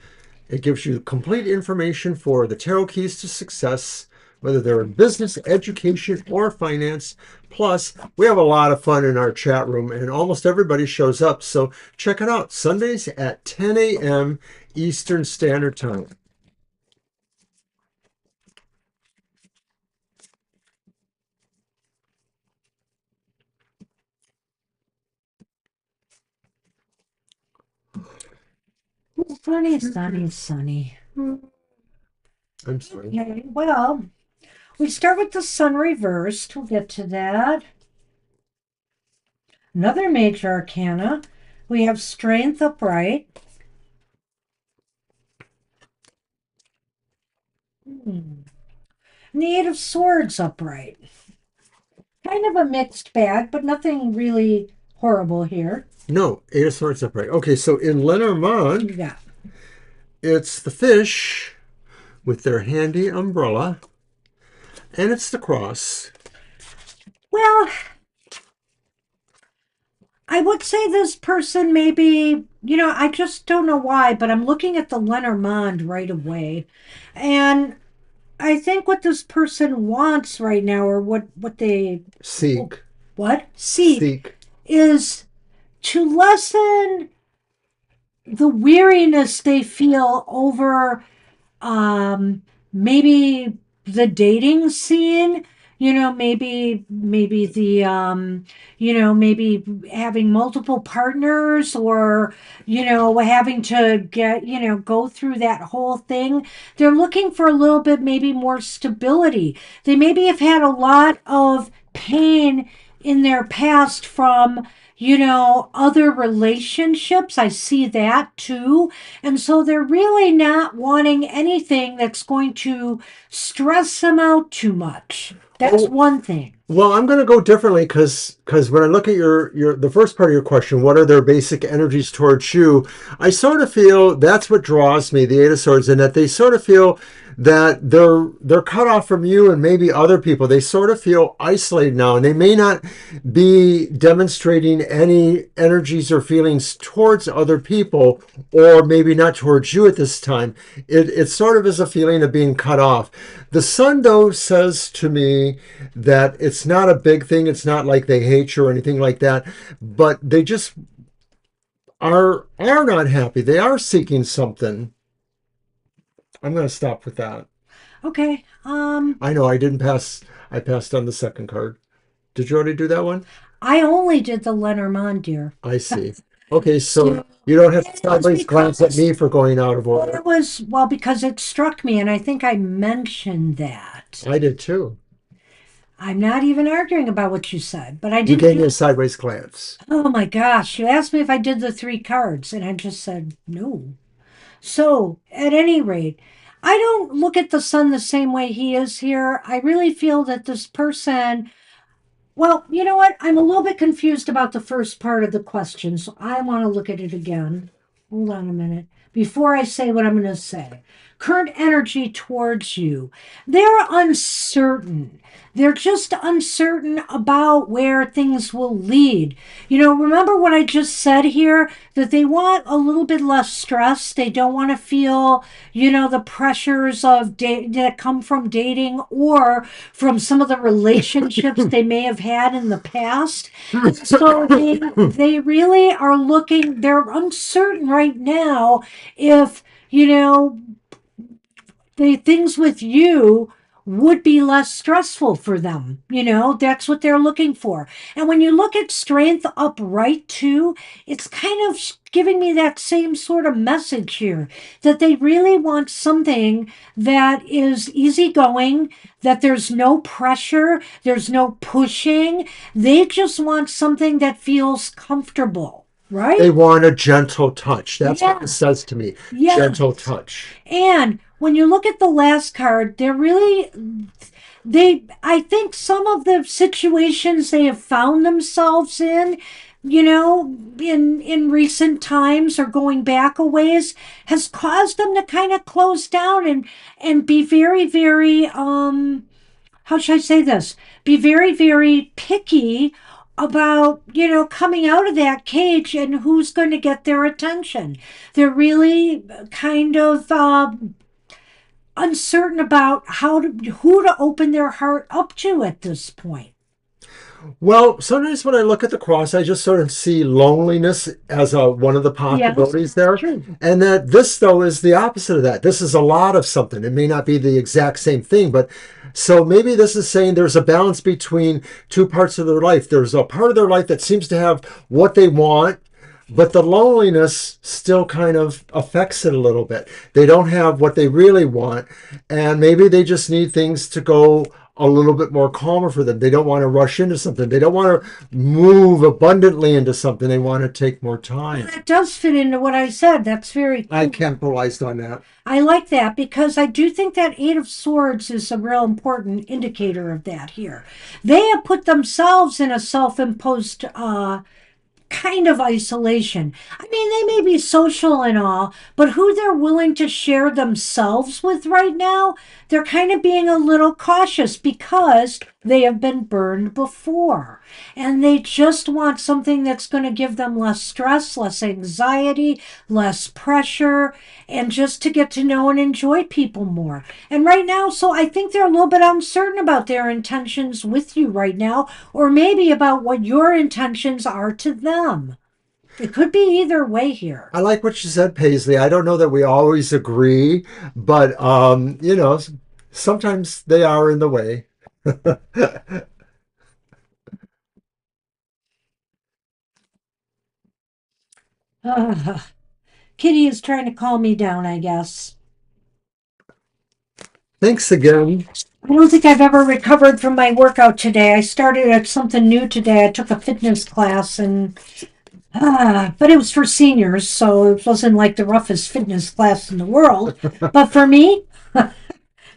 It gives you complete information for the tarot keys to success, whether they're in business, education, or finance. Plus, we have a lot of fun in our chat room, and almost everybody shows up. So check it out. Sundays at 10 a.m. Eastern Standard Time. Sunny, sunny, sunny. I'm sorry. Okay, well, we start with the sun reversed. We'll get to that. Another major arcana. We have Strength upright. Hmm. Eight of Swords upright. Kind of a mixed bag, but nothing really horrible here. No, Eight of Swords upright. Okay, so in You Lenormand, got. it's the fish with their handy umbrella, and it's the cross. Well, I would say this person maybe, I just don't know why, but I'm looking at the Lenormand right away. And I think what this person wants right now, or what they Seek, what seek, seek. is to lessen the weariness they feel over maybe the dating scene, maybe the maybe having multiple partners, or having to get go through that whole thing. They're looking for a little bit maybe more stability. They maybe have had a lot of pain in their past from other relationships. I see that too. And so they're really not wanting anything that's going to stress them out too much. That's Oh, one thing. well, I'm going to go differently because when I look at your the first part of your question, what are their basic energies towards you? I sort of feel that's what draws me, the Eight of Swords, and that they sort of feel that they're cut off from you and maybe other people. They sort of feel isolated now, and they may not be demonstrating any energies or feelings towards other people, or maybe not towards you at this time. It sort of is a feeling of being cut off. The sun, though, says to me that it's not a big thing. It's not like they hate you or anything like that, but they just are not happy. They are seeking something. I'm going to stop with that. Okay. I know I didn't pass. I passed on the second card. Did you already do that one? I only did the Lenormand, dear. I see. Okay, so So you don't have to it was sideways glance at because me for going out of well, order. it was well because it struck me, and I think I mentioned that. I did too. I'm not even arguing about what you said, but I You didn't gave me do. a sideways glance. Oh my gosh! You asked me if I did the three cards, and I just said no. So, at any rate, I don't look at the sun the same way he is here. I really feel that this person, well, you know what? I'm a little bit confused about the first part of the question, so I want to look at it again. Hold on a minute. Before I say what I'm going to say, current energy towards you. They're uncertain. They're just uncertain about where things will lead. Remember what I just said here? That they want a little bit less stress. They don't want to feel, the pressures of that come from dating, or from some of the relationships they may have had in the past. So they really are looking, they're uncertain right now if, the things with you would be less stressful for them. That's what they're looking for. And when you look at strength upright too, it's kind of giving me that same sort of message here, that they really want something that is easygoing, that there's no pressure, there's no pushing. They just want something that feels comfortable, They right? want a gentle touch. That's what it Yeah. says to me. Gentle Yes. touch. And when you look at the last card, I think some of the situations they have found themselves in, in recent times, or going back a ways, has caused them to kind of close down and be very, very, how should I say this? Be very, very picky about, coming out of that cage and who's going to get their attention. They're really kind of uncertain about who to open their heart up to at this point. Well, sometimes when I look at the cross, I just sort of see loneliness as one of the Yes, possibilities there. true. And that this, though, is the opposite of that. This is a lot of something. It may not be the exact same thing, but so maybe this is saying there's a balance between two parts of their life. There's a part of their life that seems to have what they want, but the loneliness still kind of affects it a little bit. They don't have what they really want, and maybe they just need things to go a little bit more calmer for them. They don't want to rush into something. They don't want to move abundantly into something. They want to take more time. That does fit into what I said. That's very I cool. capitalized on that. I like that because I do think that Eight of Swords is a real important indicator of that here. They have put themselves in a self-imposed kind of isolation. I mean, they may be social and all, but who they're willing to share themselves with right now, they're kind of being a little cautious because they have been burned before. And they just want something that's going to give them less stress, less anxiety, less pressure, and just to get to know and enjoy people more. And right now, so I think they're a little bit uncertain about their intentions with you right now, or maybe about what your intentions are to them. It could be either way here. I like what you said, Paisley. I don't know that we always agree, but sometimes they are in the way. Kitty is trying to calm me down, I guess. Thanks again. I don't think I've ever recovered from my workout today. I started at something new today. I took a fitness class and but it was for seniors, so it wasn't like the roughest fitness class in the world. But for me,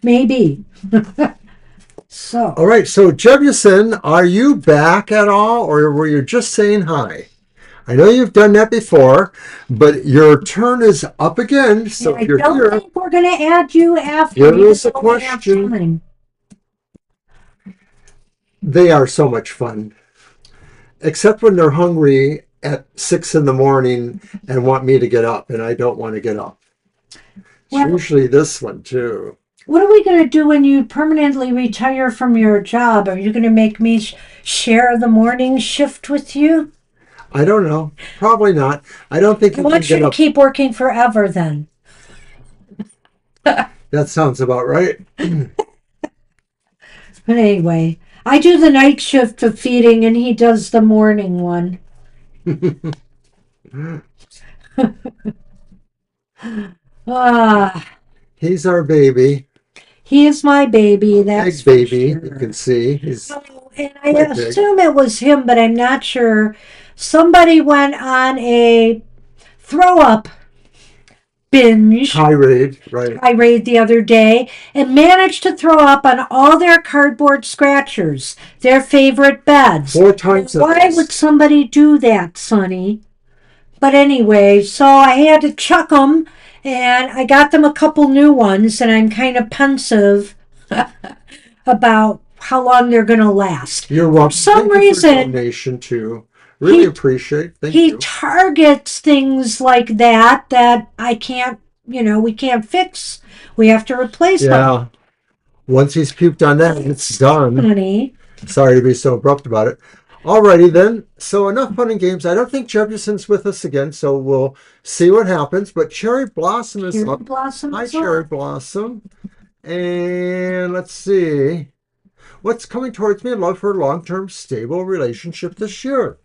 maybe. So, All right, so Jefferson, are you back at all, or were you just saying hi? I know you've done that before, but your turn is up again. So I if you're don't here, think we're going to add you after. here Even is a though we have question. time. They are so much fun, except when they're hungry at 6 in the morning and want me to get up, and I don't want to get up. It's Well, usually this one too. what are we going to do when you permanently retire from your job? Are you going to make me share the morning shift with you? I don't know. Probably not. I don't think I you can want you get to up. keep working forever then. That sounds about right. But anyway, I do the night shift of feeding and he does the morning one. Ah, He's our baby. he is my baby, that's Big for baby. You sure. can see he's Oh, and I quite big. assume it was him, but I'm not sure. Somebody went on a throw up binge Tirade, right. tirade the other day and managed to throw up on all their cardboard scratchers, their favorite beds. 4 times at Why would least. somebody do that, Sonny? But anyway, so I had to chuck them and I got them a couple new ones and I'm kind of pensive about how long they're going to last. You're For welcome. some Thank you for reason, donation too. Really he appreciate. Thank he you. targets things like that I can't, we can't fix. We have to replace them. Yeah. Once he's puked on that, it's done. Honey, Sorry to be so abrupt about it. Alrighty then. So enough fun and games. I don't think Jefferson's with us again, so we'll see what happens. But Cherry Blossom is Cherry up. Blossom Hi, is Cherry up. Blossom. And let's see. What's coming towards me? Love for a long-term stable relationship this year.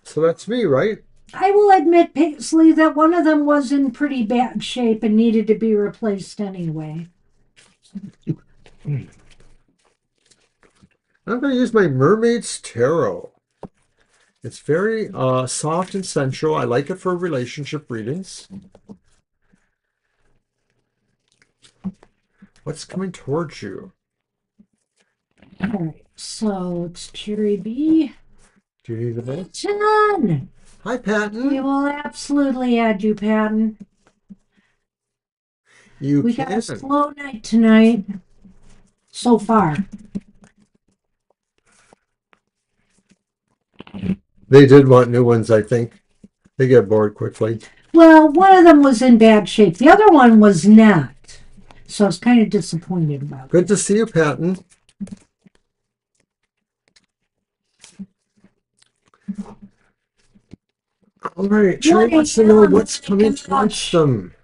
So that's me, right? I will admit, Paisley, that one of them was in pretty bad shape and needed to be replaced anyway. I'm going to use my Mermaid's Tarot. It's very soft and sensual. I like it for relationship readings. What's coming towards you? All right, so it's Cherry B. Do you need a minute? Patton! Hi, We Patton. will absolutely add you, Patton. You We got a can. slow night tonight, so far. They did want new ones, I think. They get bored quickly. Well, one of them was in bad shape. The other one was not. So I was kind of disappointed about Good to see you, Patton. All right, Cherry wants to know what's coming towards them.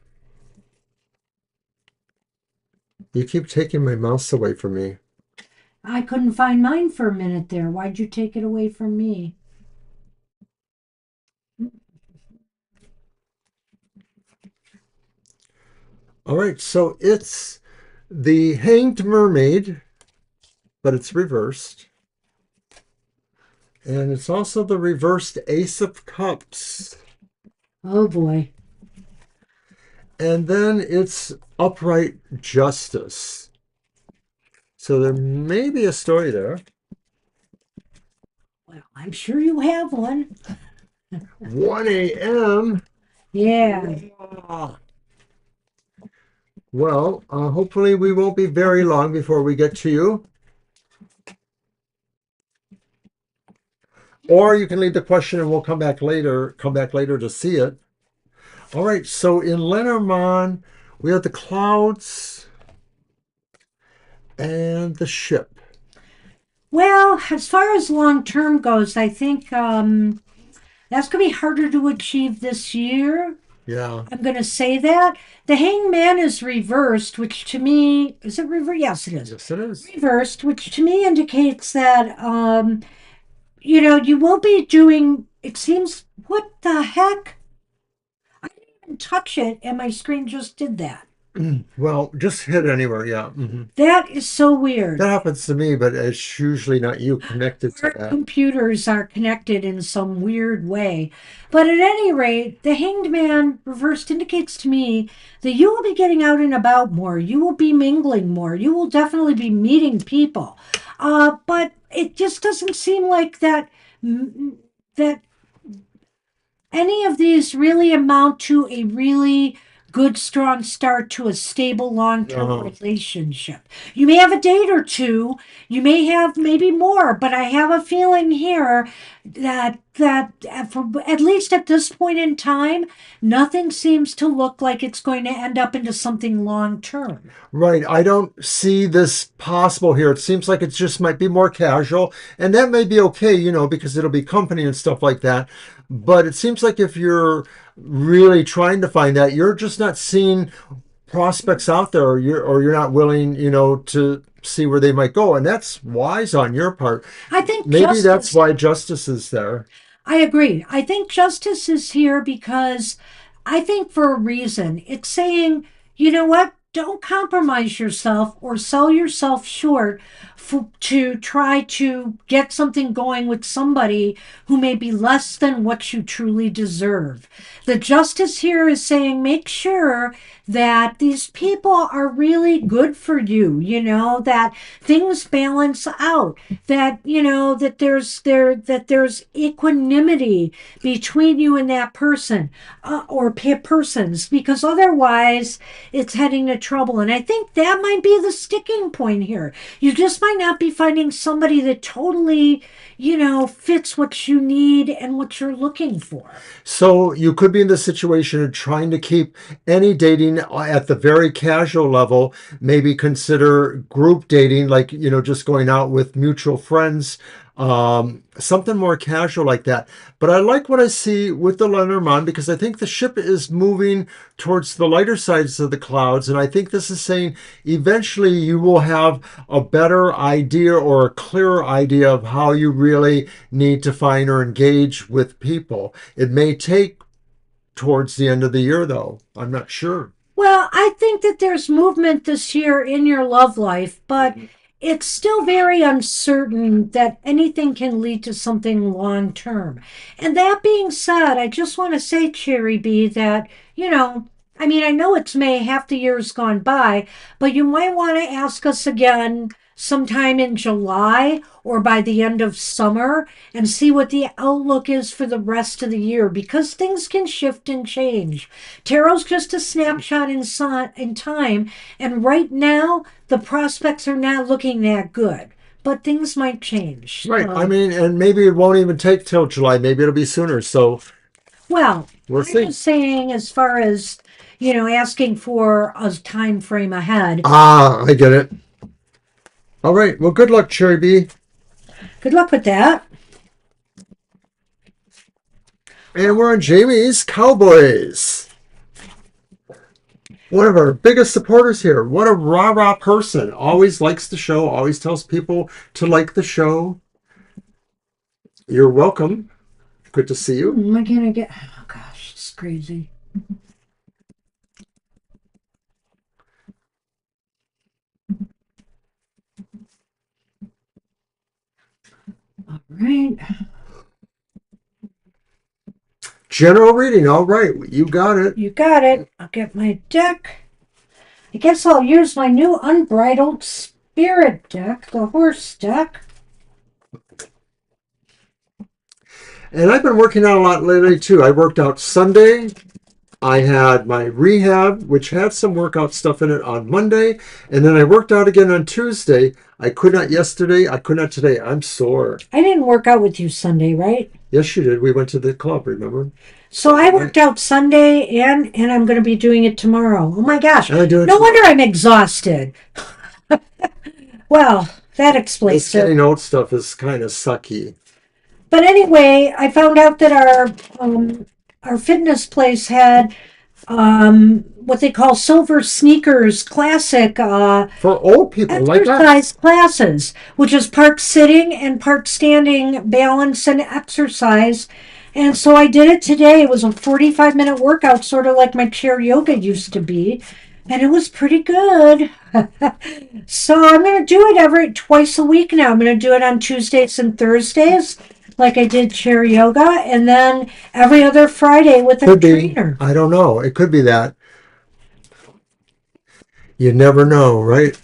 You keep taking my mouse away from me. I couldn't find mine for a minute there. Why'd you take it away from me? All right, so it's the Hanged Mermaid, but it's reversed. And it's also the reversed Ace of Cups. Oh boy. And then it's upright justice. So there may be a story there. Well, I'm sure you have one. 1 a.m. Yeah. Well, hopefully we won't be very long before we get to you. Or you can leave the question and we'll come back later to see it. All right, so in Lenormand, we have the clouds and the ship. Well, as far as long term goes, I think that's going to be harder to achieve this year. Yeah. I'm going to say that. The hangman is reversed, which to me, is it reversed? Yes, it is. Yes, it is. Reversed, which to me indicates that, you will be doing, it seems, what the heck? I didn't even touch it, and my screen just did that. Well, just hit anywhere. Yeah. That is so weird. That happens to me, but it's usually not you connected to Our that. computers are connected in some weird way. But at any rate, the Hanged Man reversed indicates to me that you will be getting out and about more. You will be mingling more. You will definitely be meeting people. But it just doesn't seem like that any of these really amount to a really good, strong start to a stable, long term No. relationship. You may have a date or two, you may have maybe more, but I have a feeling here that for, at least at this point in time, nothing seems to look like it's going to end up into something long term. Right. I don't see this possible here. It seems like it just might be more casual, and that may be okay, because it'll be company and stuff like that. But it seems like if you're really trying to find that, you're just not seeing prospects out there, or you're not willing, to see where they might go, and that's wise on your part. I think Maybe that's justice why justice is there. I agree. I think justice is here because I think for a reason. It's saying, you know what? Don't compromise yourself or sell yourself short to try to get something going with somebody who may be less than what you truly deserve. The justice here is saying make sure that these people are really good for you, that things balance out, that there's equanimity between you and that person, or persons, because otherwise it's heading to trouble. And I think that might be the sticking point here. You just might not be finding somebody that totally fits what you need and what you're looking for. So you could be in the situation of trying to keep any dating at the very casual level, maybe consider group dating, like, just going out with mutual friends, something more casual like that. But I like what I see with the Lenormand because I think the ship is moving towards the lighter sides of the clouds. And I think this is saying eventually you will have a better idea or a clearer idea of how you really need to find or engage with people. It may take towards the end of the year, though. I'm not sure. Well, I think that there's movement this year in your love life, but it's still very uncertain that anything can lead to something long term. And that being said, I just want to say, Cherry B, that, I mean, I know it's May, half the year's gone by, but you might want to ask us again sometime in July or by the end of summer and see what the outlook is for the rest of the year because things can shift and change. Tarot's just a snapshot in time, and right now the prospects are not looking that good. But things might change. Right. I mean, and maybe it won't even take till July. Maybe it'll be sooner. So Well, we'll I'm see. just saying, as far as asking for a time frame ahead. Ah, I get it. All right. Well, good luck, Cherry B. Good luck with that. And we're on Jamie's Cowboys. One of our biggest supporters here. What a rah-rah person. Always likes the show. Always tells people to like the show. You're welcome. Good to see you. Why can't I get? Oh gosh, it's crazy. Right. General reading. All right. You got it. You got it. I'll get my deck. I guess I'll use my new Unbridled Spirit deck, the horse deck. And I've been working out a lot lately too. I worked out Sunday. I had my rehab, which had some workout stuff in it on Monday. And then I worked out again on Tuesday. I could not yesterday. I could not today. I'm sore. I didn't work out with you Sunday, right? Yes, you did. We went to the club, remember? So I worked out Sunday and I'm going to be doing it tomorrow. Oh my gosh. And I do it No tomorrow. wonder I'm exhausted. Well, that This explains getting it. old stuff is kind of sucky. But anyway, I found out that our fitness place had what they call silver sneakers classic For old people like us. exercise classes, which is part sitting and part standing balance and exercise. And so I did it today. It was a 45-minute workout, sort of like my chair yoga used to be. And it was pretty good. So I'm going to do it every twice a week now. I'm going to do it on Tuesdays and Thursdays, like I did chair yoga, and then every other Friday with a Could be. trainer. I don't know. It could be that. You never know, right?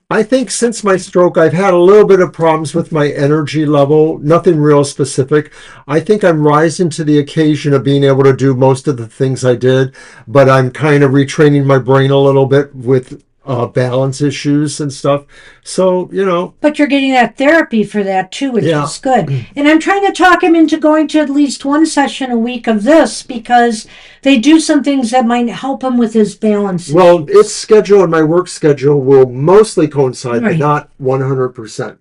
I think since my stroke, I've had a little bit of problems with my energy level, nothing real specific. I think I'm rising to the occasion of being able to do most of the things I did, but I'm kind of retraining my brain a little bit with balance issues and stuff. So, But you're getting that therapy for that too, which yeah. is good. And I'm trying to talk him into going to at least one session a week of this because they do some things that might help him with his balance. Well, its schedule and my work schedule will mostly coincide, but Right. not 100%.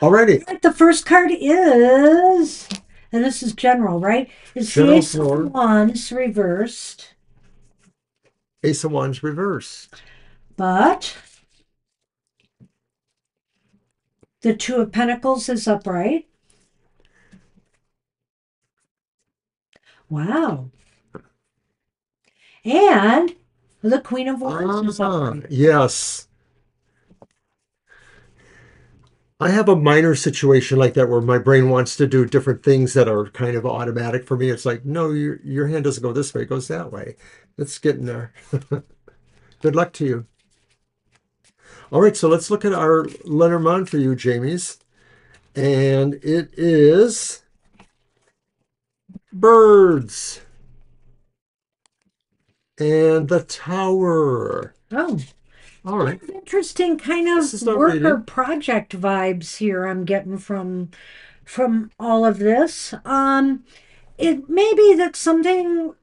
Alrighty. Right, the first card is, and this is general, right? It's the General Ace floor. of Wands reversed. Ace of Wands reversed. But the Two of Pentacles is upright. Wow. And the Queen of Wands is upright. Yes. I have a minor situation like that where my brain wants to do different things that are kind of automatic for me. It's like, no, your hand doesn't go this way, it goes that way. It's getting there. Good luck to you. All right, so let's look at our Lenormand for you, Jamie's. And it is birds. And the tower. Oh, All right. interesting kind of This is not worker reading. project vibes here I'm getting from all of this. It may be that something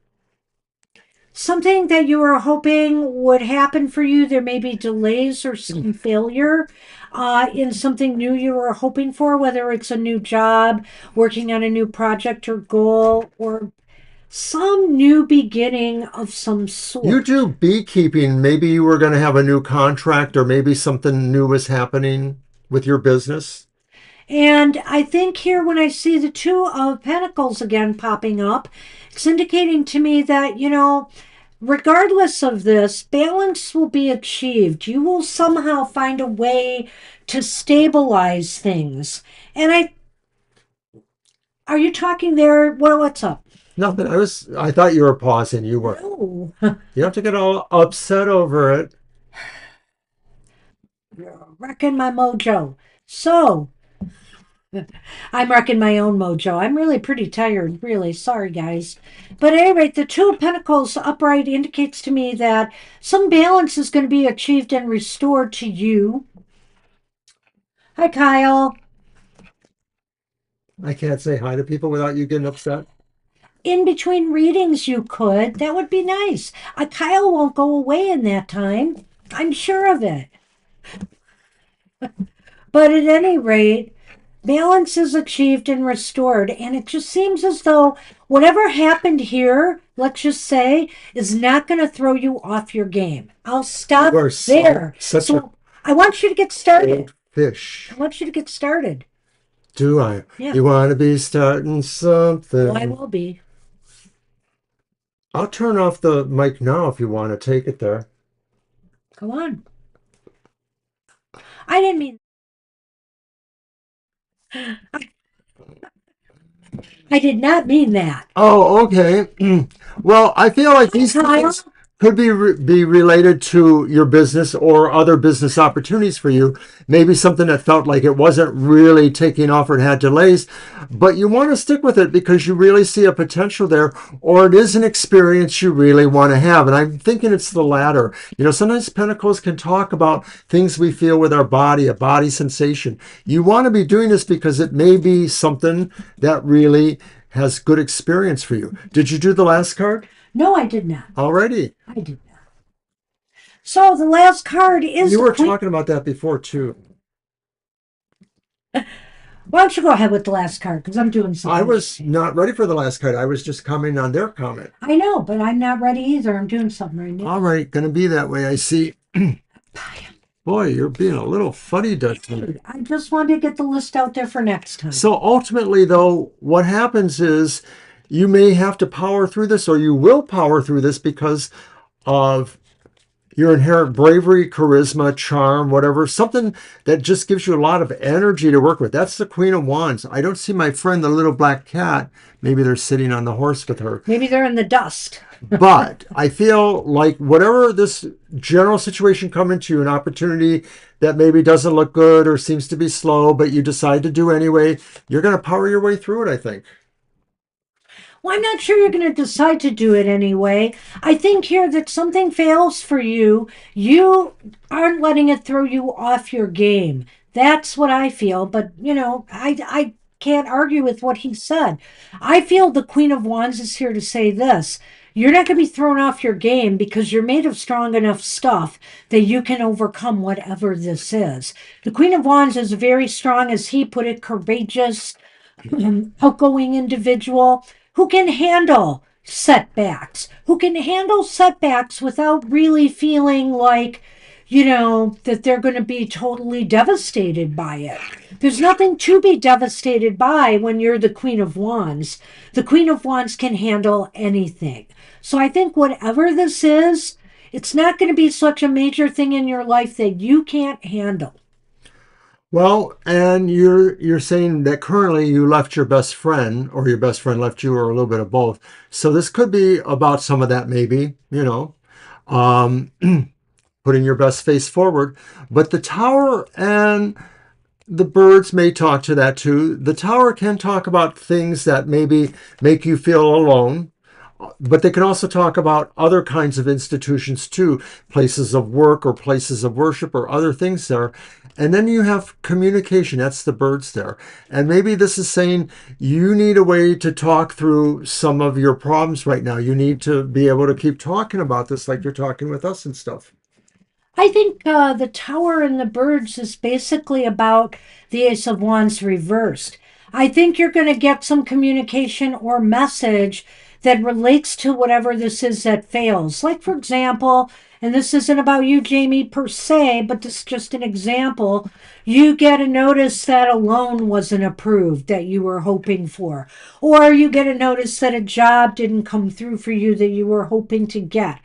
that you were hoping would happen for you. There may be delays or some failure in something new you were hoping for, whether it's a new job, working on a new project or goal, or some new beginning of some sort. You do beekeeping. Maybe you were going to have a new contract or maybe something new was happening with your business. And I think here, when I see the Two of Pentacles again popping up, it's indicating to me that, regardless of this, balance will be achieved. You will somehow find a way to stabilize things. And are you talking there? Well, what's up? Nothing. I thought you were pausing. You were. No. You don't have to get all upset over it. You're wrecking my mojo. So, I'm wrecking my own mojo. I'm really pretty tired, really. Sorry, guys. But at any rate, the Two of Pentacles upright indicates to me that some balance is going to be achieved and restored to you. Hi, Kyle. I can't say hi to people without you getting upset. In between readings, you could. That would be nice. Kyle won't go away in that time. I'm sure of it. But at any rate, balance is achieved and restored. And it just seems as though whatever happened here, let's just say, is not going to throw you off your game. I'll stop You are there. such So I want you to get started. old fish. I want you to get started. Do I? Yeah. You want to be starting something? Well, I will be. I'll turn off the mic now if you want to take it there. Go on. I didn't mean. I did not mean that. Oh, okay. Well, I feel like these Kyle? things could be related to your business or other business opportunities for you. Maybe something that felt like it wasn't really taking off or it had delays, but you want to stick with it because you really see a potential there, or it is an experience you really want to have. And I'm thinking it's the latter. You know, sometimes Pentacles can talk about things we feel with our body, a body sensation. You want to be doing this because it may be something that really has good experience for you. Did you do the last card No, I did not. already? I did not. So the last card is You the were Queen. talking about that before too. Why don't you go ahead with the last card? Because I'm doing I something. was not ready for the last card. I was just commenting on their comment. I know, but I'm not ready either. I'm doing something right now. All right, going to be that way. I see. Boy, you're being a little fuddy-duddy. I just wanted to get the list out there for next time. So ultimately, though, what happens is you may have to power through this, or you will power through this because of your inherent bravery, charisma, charm, whatever, something that just gives you a lot of energy to work with. That's the Queen of Wands. I don't see my friend, the little black cat. Maybe they're sitting on the horse with her. Maybe they're in the dust. But I feel like whatever this general situation come into you, an opportunity that maybe doesn't look good or seems to be slow, but you decide to do anyway, you're going to power your way through it, I think. Well, I'm not sure you're going to decide to do it anyway. I think here that something fails for you. You aren't letting it throw you off your game. That's what I feel. But, I can't argue with what he said. I feel the Queen of Wands is here to say this. You're not going to be thrown off your game because you're made of strong enough stuff that you can overcome whatever this is. The Queen of Wands is very strong, as he put it, courageous, outgoing individual who can handle setbacks, who can handle setbacks without really feeling like, that they're going to be totally devastated by it. There's nothing to be devastated by when you're the Queen of Wands. The Queen of Wands can handle anything. So I think whatever this is, it's not going to be such a major thing in your life that you can't handle. Well, and you're saying that currently you left your best friend, or your best friend left you, or a little bit of both. So this could be about some of that, maybe, um, putting your best face forward. But the Tower and the birds may talk to that too. The Tower can talk about things that maybe make you feel alone, but they can also talk about other kinds of institutions too, places of work or places of worship or other things there. And then you have communication. That's the birds there. And maybe this is saying you need a way to talk through some of your problems right now. You need to be able to keep talking about this like you're talking with us and stuff. I think the Tower and the Birds is basically about the Ace of Wands reversed. I think you're going to get some communication or message that relates to whatever this is that fails. Like, for example, and this isn't about you, Jamie, per se, but this is just an example. You get a notice that a loan wasn't approved that you were hoping for, or you get a notice that a job didn't come through for you that you were hoping to get.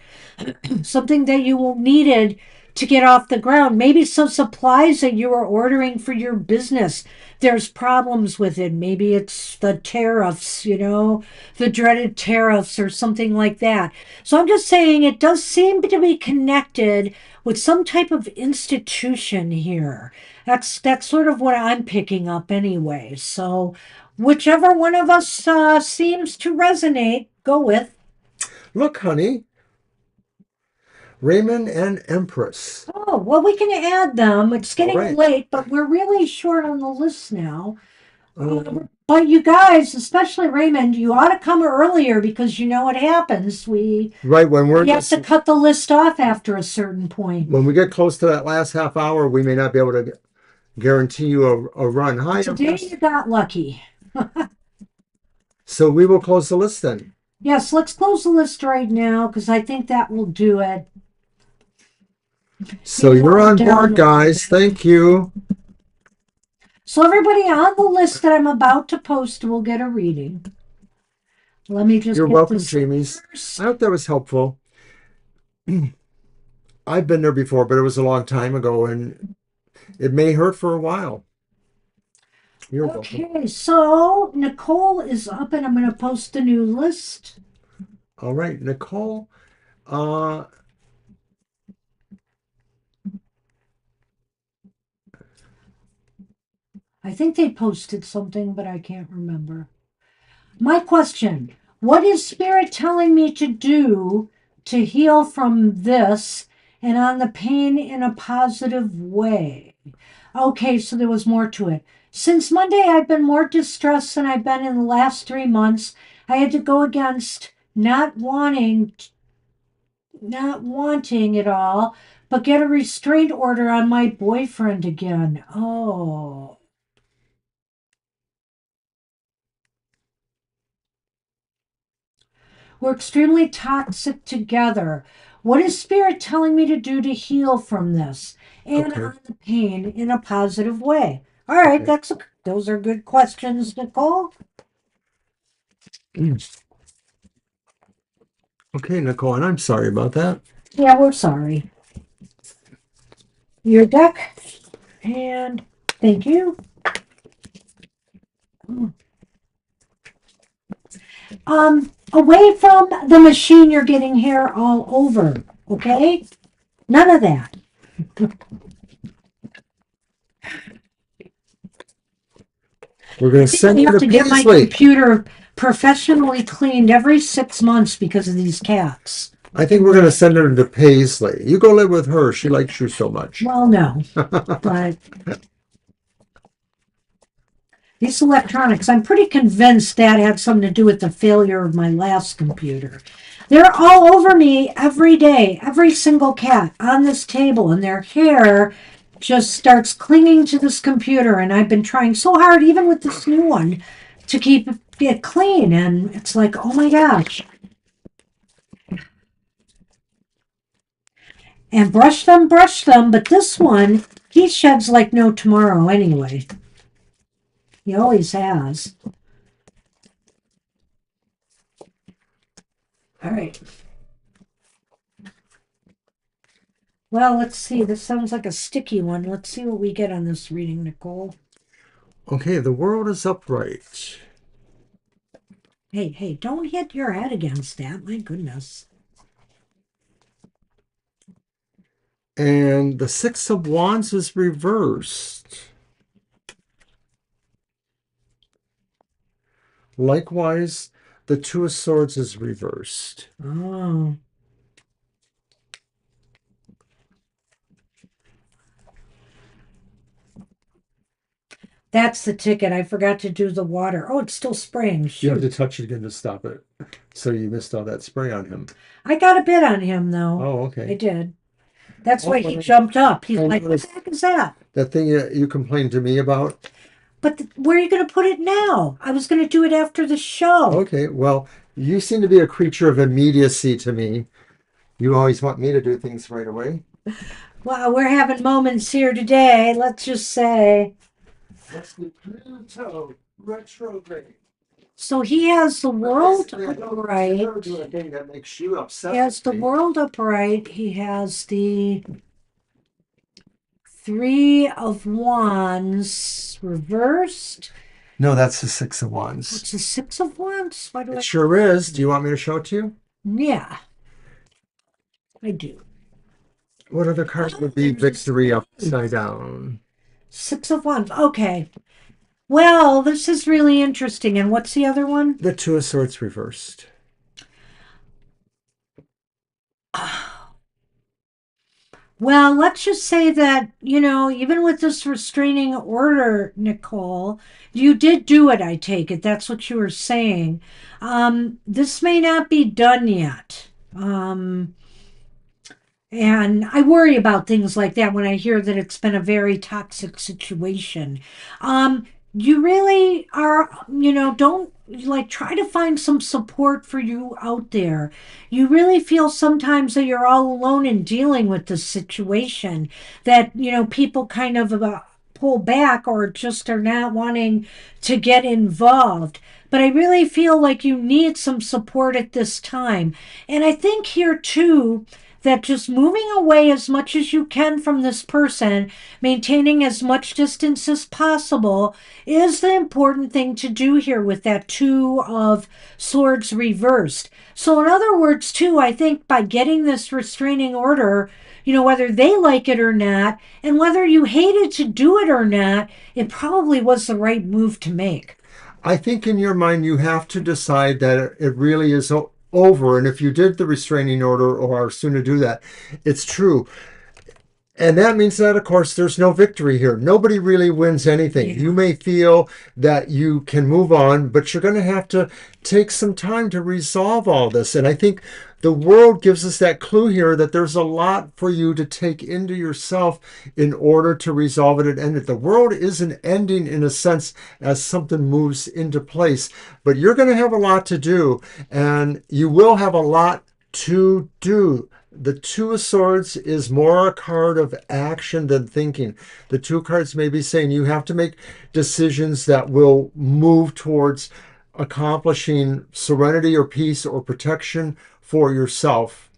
Something that you needed to get off the ground. Maybe some supplies that you are ordering for your business, there's problems with it. Maybe it's the tariffs, the dreaded tariffs or something like that. So I'm just saying it does seem to be connected with some type of institution here. That's sort of what I'm picking up anyway. So whichever one of us seems to resonate, go with. Look, honey, Raymond and Empress. Oh, well, we can add them. It's All getting right. late, but we're really short on the list now. Um, But you guys, especially Raymond, you ought to come earlier because you know what happens. right when We have to cut the list off after a certain point. we get close to that last half hour, we may not be able to guarantee you a run. Hi, Today Empress. you got lucky. So we will close the list then. Yes, let's close the list right now because I think that will do it. So you're on board, guys. Thank you. So everybody on the list that I'm about to post will get a reading. Let me just You're get welcome, this Jamies. I first. hope that was helpful. I've been there before, but it was a long time ago, and it may hurt for a while. You're welcome. Okay, so Nicole is up and I'm going to post a new list. All right, Nicole. Uh, I think they posted something, but I can't remember. My question: what is Spirit telling me to do to heal from this and on the pain in a positive way? Okay, so there was more to it. Since Monday, I've been more distressed than I've been in the last 3 months. I had to go against not wanting it all, but get a restraint order on my boyfriend again. Oh. We're extremely toxic together. What is Spirit telling me to do to heal from this and okay. on the pain in a positive way? All right, Okay. those are good questions, Nicole. Okay, Nicole, and I'm sorry about that. Yeah, we're sorry. Your deck, and thank you. Away from the machine, you're getting hair all over. Okay, none of that. We're going I to think I send you have to to get my Paisley. computer professionally cleaned every 6 months because of these cats. I think we're going to send her to Paisley. You go live with her. She likes you so much. Well, no, but these electronics, I'm pretty convinced that had something to do with the failure of my last computer. They're all over me every day, every single cat on this table, and their hair just starts clinging to this computer. And I've been trying so hard, even with this new one, to keep it clean. And it's like, oh my gosh. And brush them. But this one, he sheds like no tomorrow anyway. He always has. All right. Well, let's see. This sounds like a sticky one. Let's see what we get on this reading, Nicole. Okay, the world is upright. Hey, hey, don't hit your head against that. My goodness. And the Six of Wands is reversed. Likewise, the Two of Swords is reversed. Oh, that's the ticket. I forgot to do the water. Oh, it's still spraying. You have to Shoot. touch it again to stop it. So you missed all that spray on him. I got a bit on him, though. Oh, I okay. did. That's why he Oh, jumped up. He's I like, what the noticed heck is that? that thing you complained to me about. But where are you going to put it now? I was going to do it after the show. Okay, well, you seem to be a creature of immediacy to me. You always want me to do things right away. Well, we're having moments here today. Let's just say. Let's do Pluto retrograde. So he has the world Basically, I don't upright. never do a thing that makes you upset He has with the me. world upright. He has the Three of Wands reversed. No, that's the Six of Wands. What's the Six of Wands? Why do It I? sure is. Do you want me to show it to you? Yeah, I do. What other card Oh, would be there's a victory spade. upside down? Six of Wands. Okay. Well, this is really interesting. And what's the other one? The Two of Swords reversed. Well, let's just say that, even with this restraining order, Nicole, you did do it, I take it. That's what you were saying. This may not be done yet. And I worry about things like that when I hear that it's been a very toxic situation. You really are, don't like try to find some support for you out there. You really feel sometimes that you're all alone in dealing with this situation, that, people kind of pull back or just are not wanting to get involved. but I really feel like you need some support at this time. And I think here too, that just moving away as much as you can from this person, maintaining as much distance as possible, is the important thing to do here with that Two of Swords reversed. So, in other words, too, I think by getting this restraining order, whether they like it or not, and whether you hated to do it or not, it probably was the right move to make. I think in your mind you have to decide that it really is over. And if you did the restraining order or are soon to do that, it's true. And that means that, of course, there's no victory here. Nobody really wins anything. Yeah. You may feel that you can move on, but you're going to have to take some time to resolve all this. And I think the world gives us that clue here that there's a lot for you to take into yourself in order to resolve it and end it. The world isn't ending in a sense as something moves into place, but you're going to have a lot to do, and you will have a lot to do. The Two of Swords is more a card of action than thinking. The two cards may be saying you have to make decisions that will move towards accomplishing serenity or peace or protection for yourself.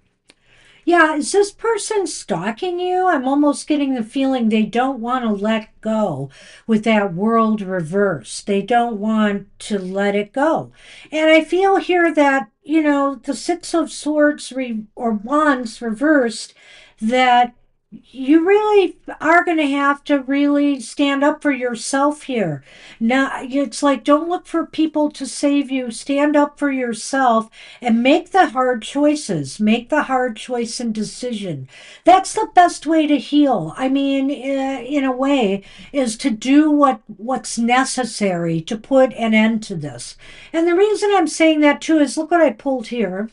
Yeah, is this person stalking you? I'm almost getting the feeling they don't want to let go with that world reversed. They don't want to let it go. And I feel here that, the Six of Swords or Wands reversed, that you really are going to have to really stand up for yourself here. Now, it's like don't look for people to save you. Stand up for yourself and make the hard choices. Make the hard choice and decision. That's the best way to heal. I mean, in a way, is to do what's necessary to put an end to this. And the reason I'm saying that too is look what I pulled here.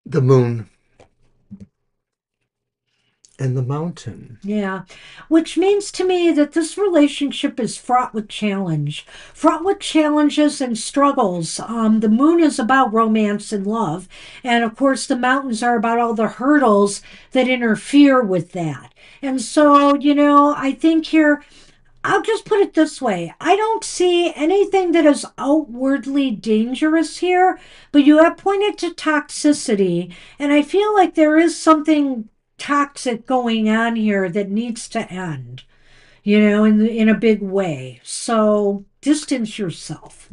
The moon and the mountain. Yeah, which means to me that this relationship is fraught with challenge, fraught with challenges and struggles. The moon is about romance and love, and of course, the mountains are about all the hurdles that interfere with that. And so, I think here, I'll just put it this way. I don't see anything that is outwardly dangerous here, but you have pointed to toxicity, and I feel like there is something toxic going on here that needs to end, in a big way. So distance yourself.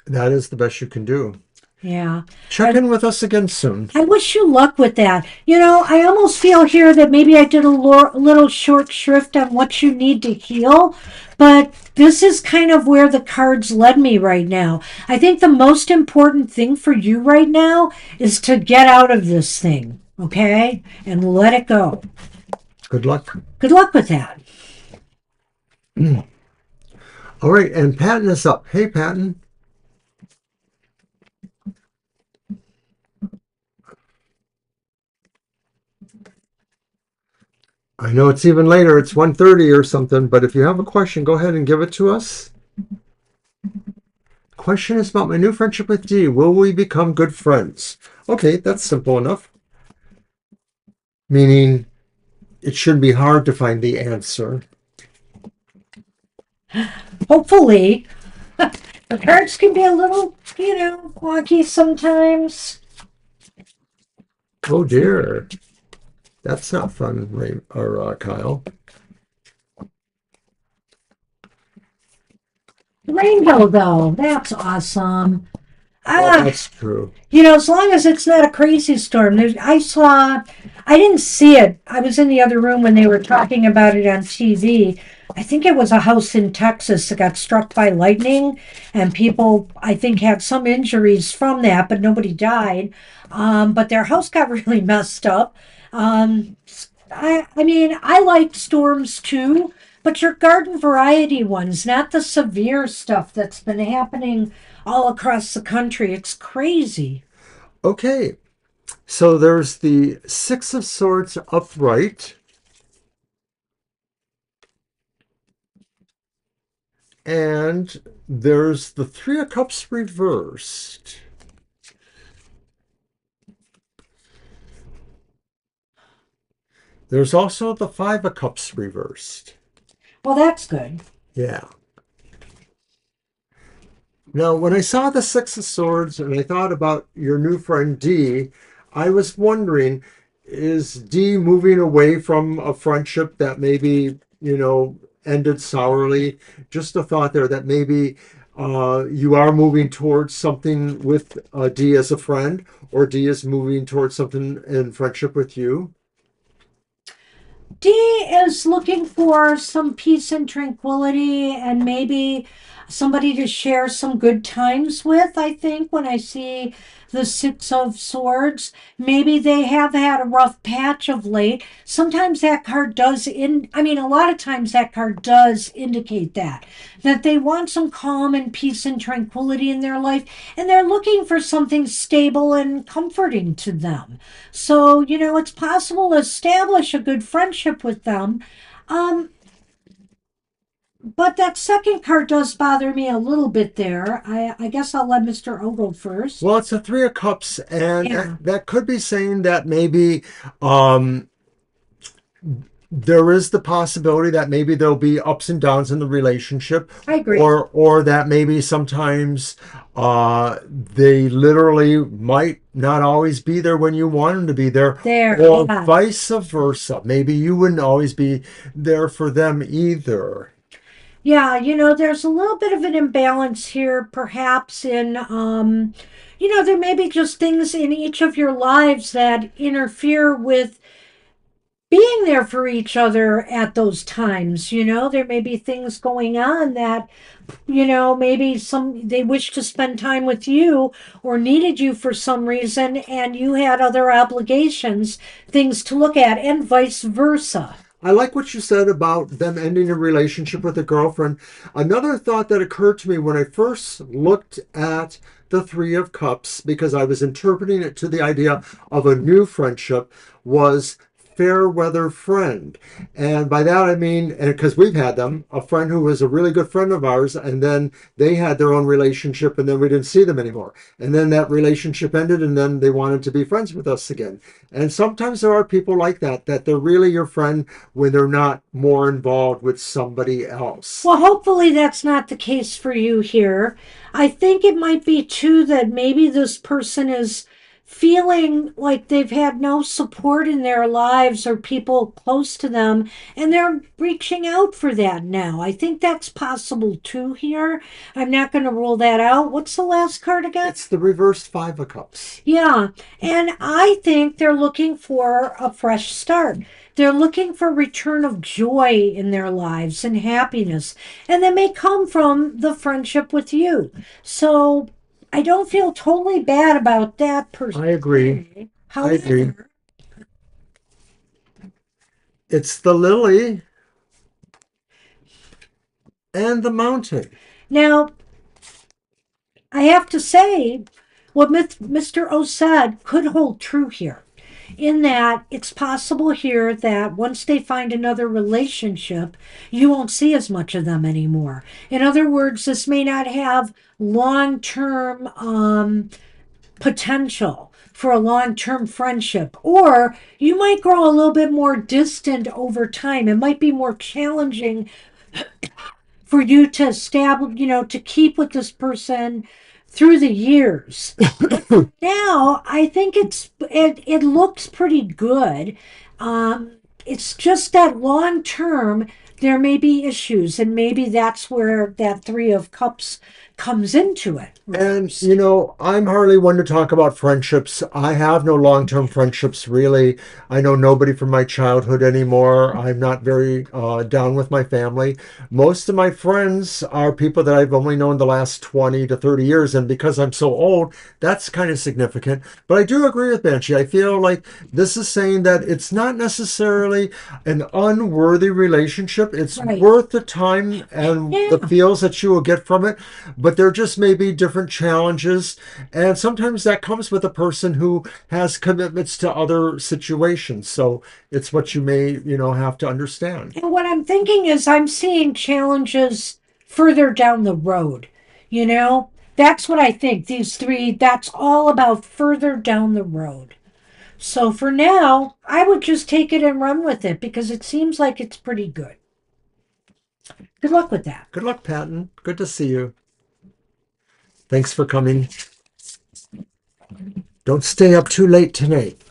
That is the best you can do. Yeah. Check in with us again soon. I wish you luck with that. I almost feel here that maybe I did a little short shrift on what you need to heal, but this is kind of where the cards led me right now. I think the most important thing for you right now is to get out of this thing, okay? And let it go. Good luck. Good luck with that. All right, and Patton is up. Hey, Patton. I know it's even later. It's 1:30 or something, but if you have a question, go ahead and give it to us. Question is about my new friendship with Dee. Will we become good friends? Okay, that's simple enough. Meaning, it shouldn't be hard to find the answer. Hopefully, the cards can be a little, wonky sometimes. Oh dear. That's not fun, Kyle. Rainbow, though, that's awesome. Well, that's true. As long as it's not a crazy storm. I didn't see it. I was in the other room when they were talking about it on TV. I think it was a house in Texas that got struck by lightning, and people, I think, had some injuries from that, but nobody died. But their house got really messed up. Um, I mean, I like storms too, but your garden variety ones, not the severe stuff that's been happening all across the country. It's crazy. Okay, so there's the Six of Swords upright. And there's the Three of Cups reversed. There's also the Five of Cups reversed. Well, that's good. Yeah. Now, when I saw the Six of Swords and I thought about your new friend D, I was wondering, is D moving away from a friendship that maybe, ended sourly? Just a thought there that maybe you are moving towards something with D as a friend, or D is moving towards something in friendship with you. D is looking for some peace and tranquility and maybe somebody to share some good times with. I think when I see the Six of Swords, maybe they have had a rough patch of late. Sometimes that card does I mean, a lot of times that card does indicate that they want some calm and peace and tranquility in their life, and they're looking for something stable and comforting to them. So, it's possible to establish a good friendship with them. Um, but that second card does bother me a little bit there. I guess I'll let Mr. O go first. Well, it's a Three of Cups, and Yeah, that could be saying that maybe um, there is the possibility that maybe there'll be ups and downs in the relationship, I agree. or that maybe sometimes they literally might not always be there when you want them to be there, There, or yeah. vice versa. Maybe you wouldn't always be there for them either. Yeah, there's a little bit of an imbalance here, perhaps in, there may be just things in each of your lives that interfere with being there for each other at those times. There may be things going on that, maybe they wish to spend time with you or needed you for some reason and you had other obligations, things to look at, and vice versa. I like what you said about them ending a relationship with a girlfriend. Another thought that occurred to me when I first looked at the Three of Cups, because I was interpreting it to the idea of a new friendship, was fair weather friend. And by that I mean, and because we've had them, a friend who was a really good friend of ours, and then they had their own relationship, and then we didn't see them anymore. And then that relationship ended, and then they wanted to be friends with us again. And sometimes there are people like that, that they're really your friend when they're not more involved with somebody else. Well, hopefully that's not the case for you here. I think it might be too that maybe this person is feeling like they've had no support in their lives or people close to them, and they're reaching out for that now. I think that's possible too here. I'm not going to rule that out. What's the last card again? It's the reversed Five of Cups. Yeah, and I think they're looking for a fresh start. They're looking for return of joy in their lives and happiness, and that may come from the friendship with you. So I don't feel totally bad about that per I agree. se. I agree. However, It's the lily and the mountain. now I have to say what Mr. O said could hold true here, in that it's possible here that once they find another relationship, you won't see as much of them anymore. In other words, this may not have long term potential for a long term friendship, or you might grow a little bit more distant over time. It might be more challenging for you to establish, to keep with this person through the years. Now I think it looks pretty good. It's just that long term there may be issues, and maybe that's where that Three of Cups comes into it. And, I'm hardly one to talk about friendships. I have no long term friendships, really. I know nobody from my childhood anymore. I'm not very down with my family. Most of my friends are people that I've only known the last 20 to 30 years. And because I'm so old, that's kind of significant. But I do agree with Banshee. I feel like this is saying that it's not necessarily an unworthy relationship. It's Right. worth the time and the Yeah. feels that you will get from it. But there just may be different challenges, and sometimes that comes with a person who has commitments to other situations. So it's what you may, have to understand. And what I'm thinking is I'm seeing challenges further down the road. That's what I think. These three, that's all about further down the road. So for now, I would just take it and run with it because it seems like it's pretty good. Good luck with that. Good luck, Patton. Good to see you. Thanks for coming. Don't stay up too late tonight.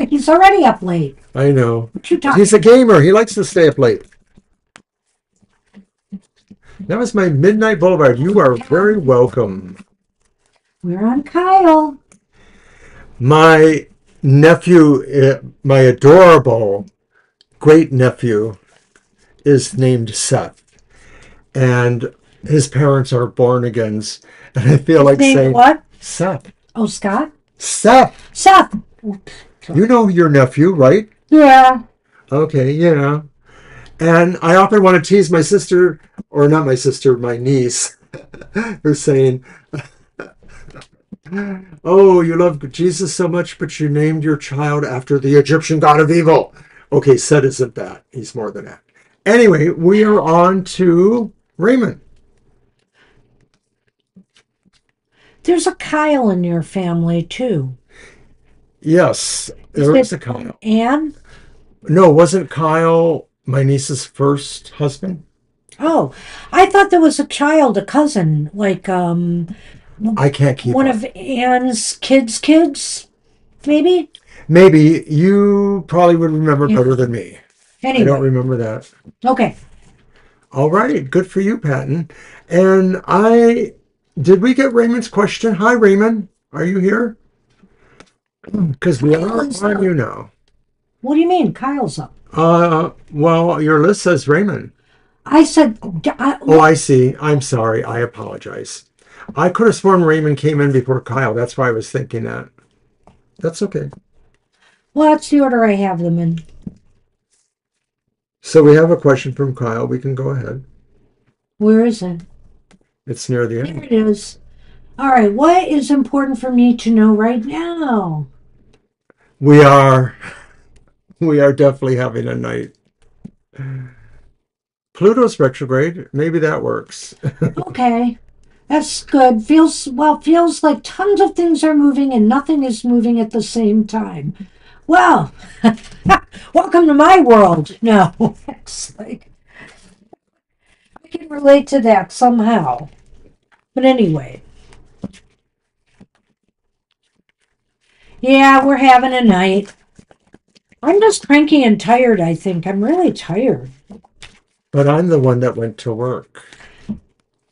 He's already up late. I know. What you But talking? he's a gamer. He likes to stay up late. That was my Midnight Boulevard. You are very welcome. We're on Kyle. My nephew, my adorable great nephew, is named Seth. And his parents are born agains. And I feel like Named saying, what? Seth. Oh, Scott? Seth. Seth. You know your nephew, right? Yeah. Okay, yeah. And I often want to tease my sister, or not my sister, my niece, for saying, oh, you love Jesus so much, but you named your child after the Egyptian god of evil. Okay, Seth isn't that. He's more than that. Anyway, we are on to Raymond. There's a Kyle in your family, too. Yes, Is there is it a Kyle. Anne? No, wasn't Kyle my niece's first husband? Oh, I thought there was a child, a cousin, like I can't keep one up. of Anne's kids, maybe? Maybe you probably would remember Yeah. better than me. I don't Anyway, remember that. okay. All right, good for you, Patton. And did we get Raymond's question? Hi, Raymond. Are you here? Because we are on you now. What do you mean? Kyle's up. Well, your list says Raymond. I said, Oh, I see. I'm sorry. I apologize. I could have sworn Raymond came in before Kyle. That's why I was thinking that. That's okay. well, that's the order I have them in. So we have a question from Kyle. We can go ahead. Where is it? It's near the There end. it is. All right. What is important for me to know right now? We are definitely having a night. Pluto's retrograde. Maybe that works. Okay. That's good. Feels like tons of things are moving and nothing is moving at the same time. Well, welcome to my world. No, it's like I can relate to that somehow. But anyway, yeah, we're having a night. I'm just cranky and tired, I think. I'm really tired. But I'm the one that went to work.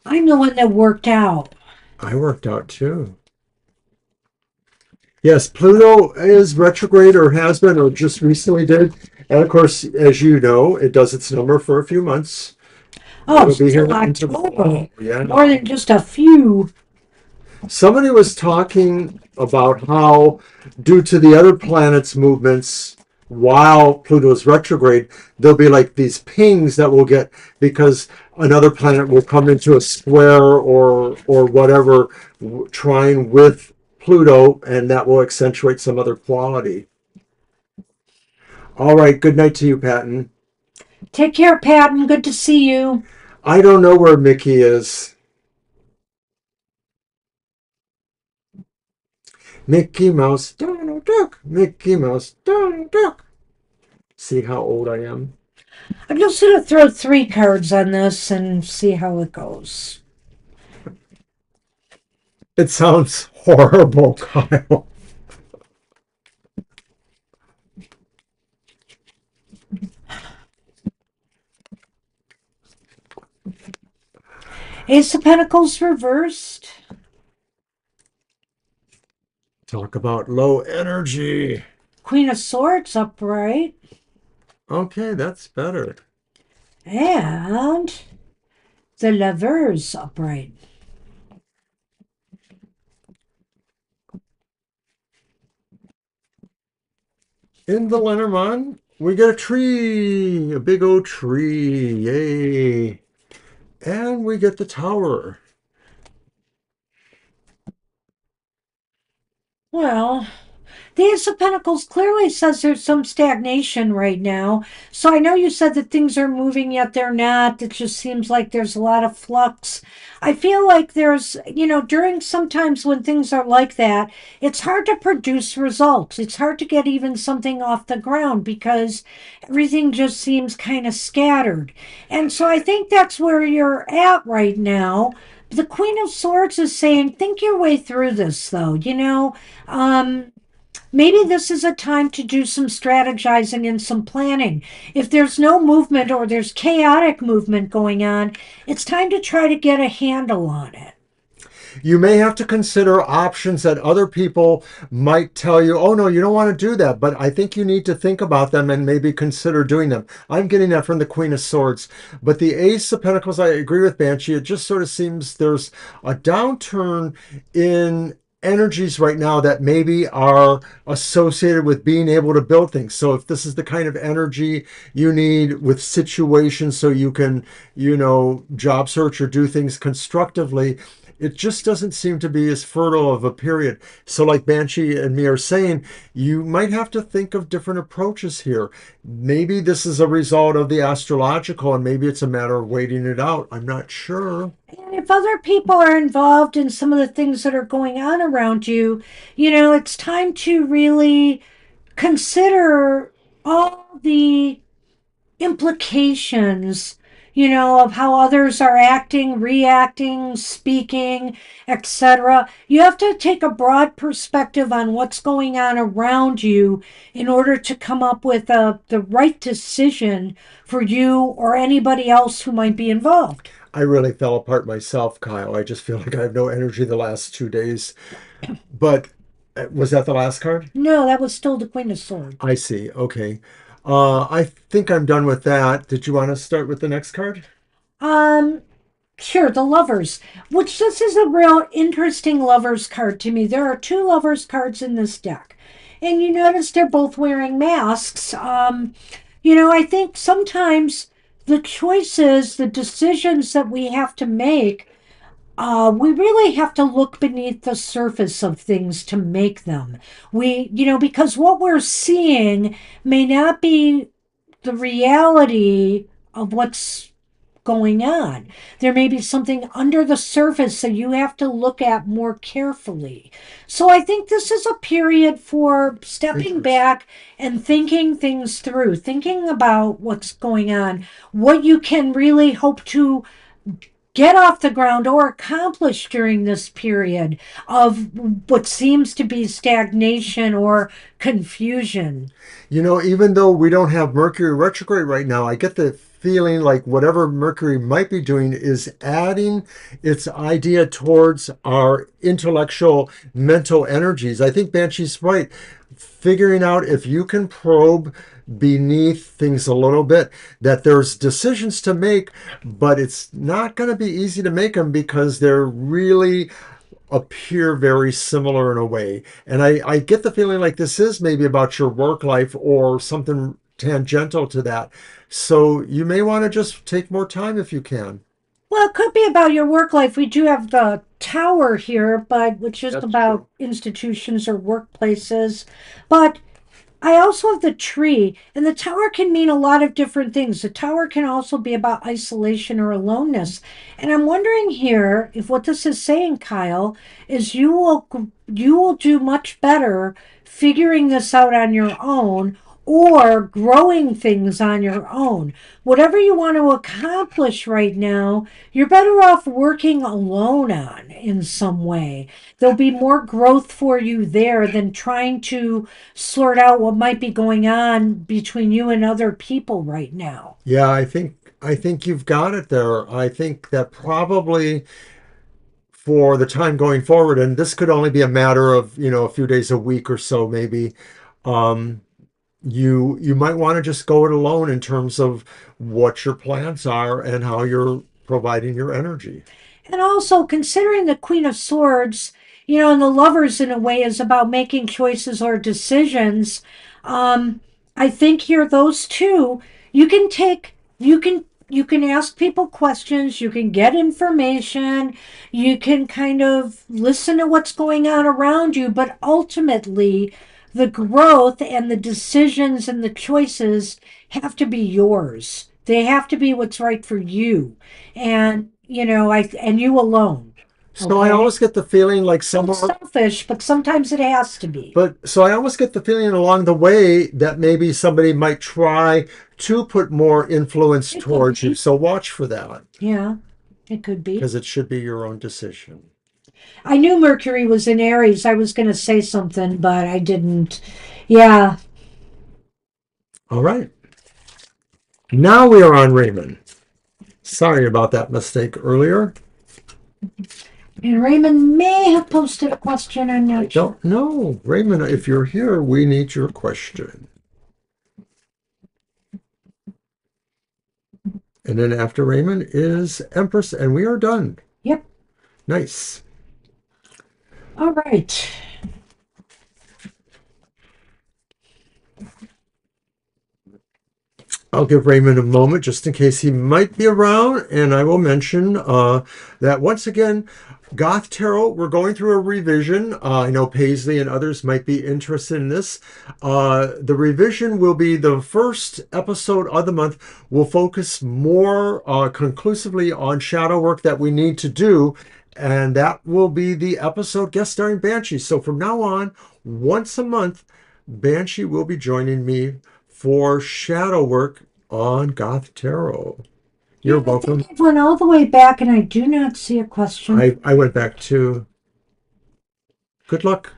I'm the one that worked out. I worked out too. Yes, Pluto is retrograde or has been or just recently did. And of course, as you know, it does its number for a few months. Oh, It'll be here still into the October. fall. Yeah. More than just a few. Somebody was talking about how, due to the other planets' movements, while Pluto's retrograde, there'll be like these pings that we'll get because another planet will come into a square or whatever, trine with Pluto, and that will accentuate some other quality. All right, good night to you, Patton. Take care, Patton. Good to see you. I don't know where Mickey is. Mickey Mouse, Donald Duck. Mickey Mouse, Donald Duck. See how old I am? I'm just going to throw 3 cards on this and see how it goes. It sounds horrible, Kyle. Ace of Pentacles reversed. Talk about low energy. Queen of Swords upright. Okay, that's better. And the Lovers upright. In the Lenormand, we get a tree, a big old tree. Yay. And we get the tower. Well, the Ace of Pentacles clearly says there's some stagnation right now. So I know you said that things are moving, yet they're not. It just seems like there's a lot of flux. I feel like during sometimes when things are like that, it's hard to produce results. It's hard to get even something off the ground because everything just seems kind of scattered. And so I think that's where you're at right now. the Queen of Swords is saying, think your way through this, though. Maybe this is a time to do some strategizing and some planning. If there's no movement or there's chaotic movement going on, it's time to try to get a handle on it. You may have to consider options that other people might tell you, oh no, you don't want to do that. But I think you need to think about them and maybe consider doing them. I'm getting that from the Queen of Swords. But the Ace of Pentacles, I agree with Banshee. It just sort of seems there's a downturn in energies right now that maybe are associated with being able to build things. So if this is the kind of energy you need with situations so you can, job search or do things constructively, it just doesn't seem to be as fertile of a period. So, like Banshee and me are saying, you might have to think of different approaches here. Maybe this is a result of the astrological, and maybe it's a matter of waiting it out. I'm not sure. And if other people are involved in some of the things that are going on around you, it's time to really consider all the implications, of how others are acting, reacting, speaking, etc. You have to take a broad perspective on what's going on around you in order to come up with the right decision for you or anybody else who might be involved. I really fell apart myself, Kyle. I just feel like I have no energy the last 2 days. But was that the last card? No, that was still the Queen of Swords. I see. Okay. I think I'm done with that. Did you want to start with the next card? Um, Sure, the lovers, which this is a real interesting lovers card to me. There are two lovers cards in this deck. And you notice they're both wearing masks. I think sometimes the choices, the decisions that we have to make, we really have to look beneath the surface of things to make them. Because what we're seeing may not be the reality of what's going on. There may be something under the surface that you have to look at more carefully. So I think this is a period for stepping back and thinking things through, thinking about what's going on, what you can really hope to get off the ground or accomplish during this period of what seems to be stagnation or confusion. Even though we don't have Mercury retrograde right now, I get the feeling like whatever Mercury might be doing is adding its idea towards our intellectual, mental energies. I think Banshee's right. Figuring out if you can probe beneath things a little bit, that there's decisions to make, but it's not going to be easy to make them because they're really appear very similar in a way. And I get the feeling like this is maybe about your work life or something tangential to that. So you may want to just take more time if you can. Well, it could be about your work life. We do have the tower here, but which is That's about true. institutions or workplaces. But I also have the tree, and the tower can mean a lot of different things. The tower can also be about isolation or aloneness. And I'm wondering here if what this is saying, Kyle, is you will do much better figuring this out on your own or growing things on your own. Whatever you want to accomplish right now, you're better off working alone on in some way. There'll be more growth for you there than trying to sort out what might be going on between you and other people right now. Yeah, I think you've got it there. I think that probably for the time going forward, and this could only be a matter of, a few days a week or so maybe, um, you might want to just go it alone in terms of what your plans are and how you're providing your energy. And also considering the Queen of Swords, and the lovers in a way is about making choices or decisions. I think here those two, you can take you can ask people questions, you can get information, you can kind of listen to what's going on around you, but ultimately the growth and the decisions and the choices have to be yours. They have to be what's right for you. And and you alone. So I Okay? always get the feeling like It's somewhere, selfish, but sometimes it has to be. but so I almost get the feeling along the way that maybe somebody might try to put more influence It could towards you. be. So watch for that. Yeah. It could be. because it should be your own decision. I knew Mercury was in Aries. I was going to say something, but I didn't. Yeah. All right. Now we are on Raymond. Sorry about that mistake earlier. And Raymond may have posted a question. I'm I not sure. don't know. Raymond, if you're here, we need your question. And then after Raymond is Empress, and we are done. Yep. Nice. All right. I'll give Raymond a moment just in case he might be around, and I will mention that once again, Goth Tarot, we're going through a revision. I know Paisley and others might be interested in this. The revision will be the first episode of the month. We'll focus more conclusively on shadow work that we need to do, and that will be the episode guest starring Banshee. So from now on, once a month, Banshee will be joining me for shadow work on Goth Tarot. You're Yeah, welcome. I think I went all the way back and I do not see a question. I went back to good luck.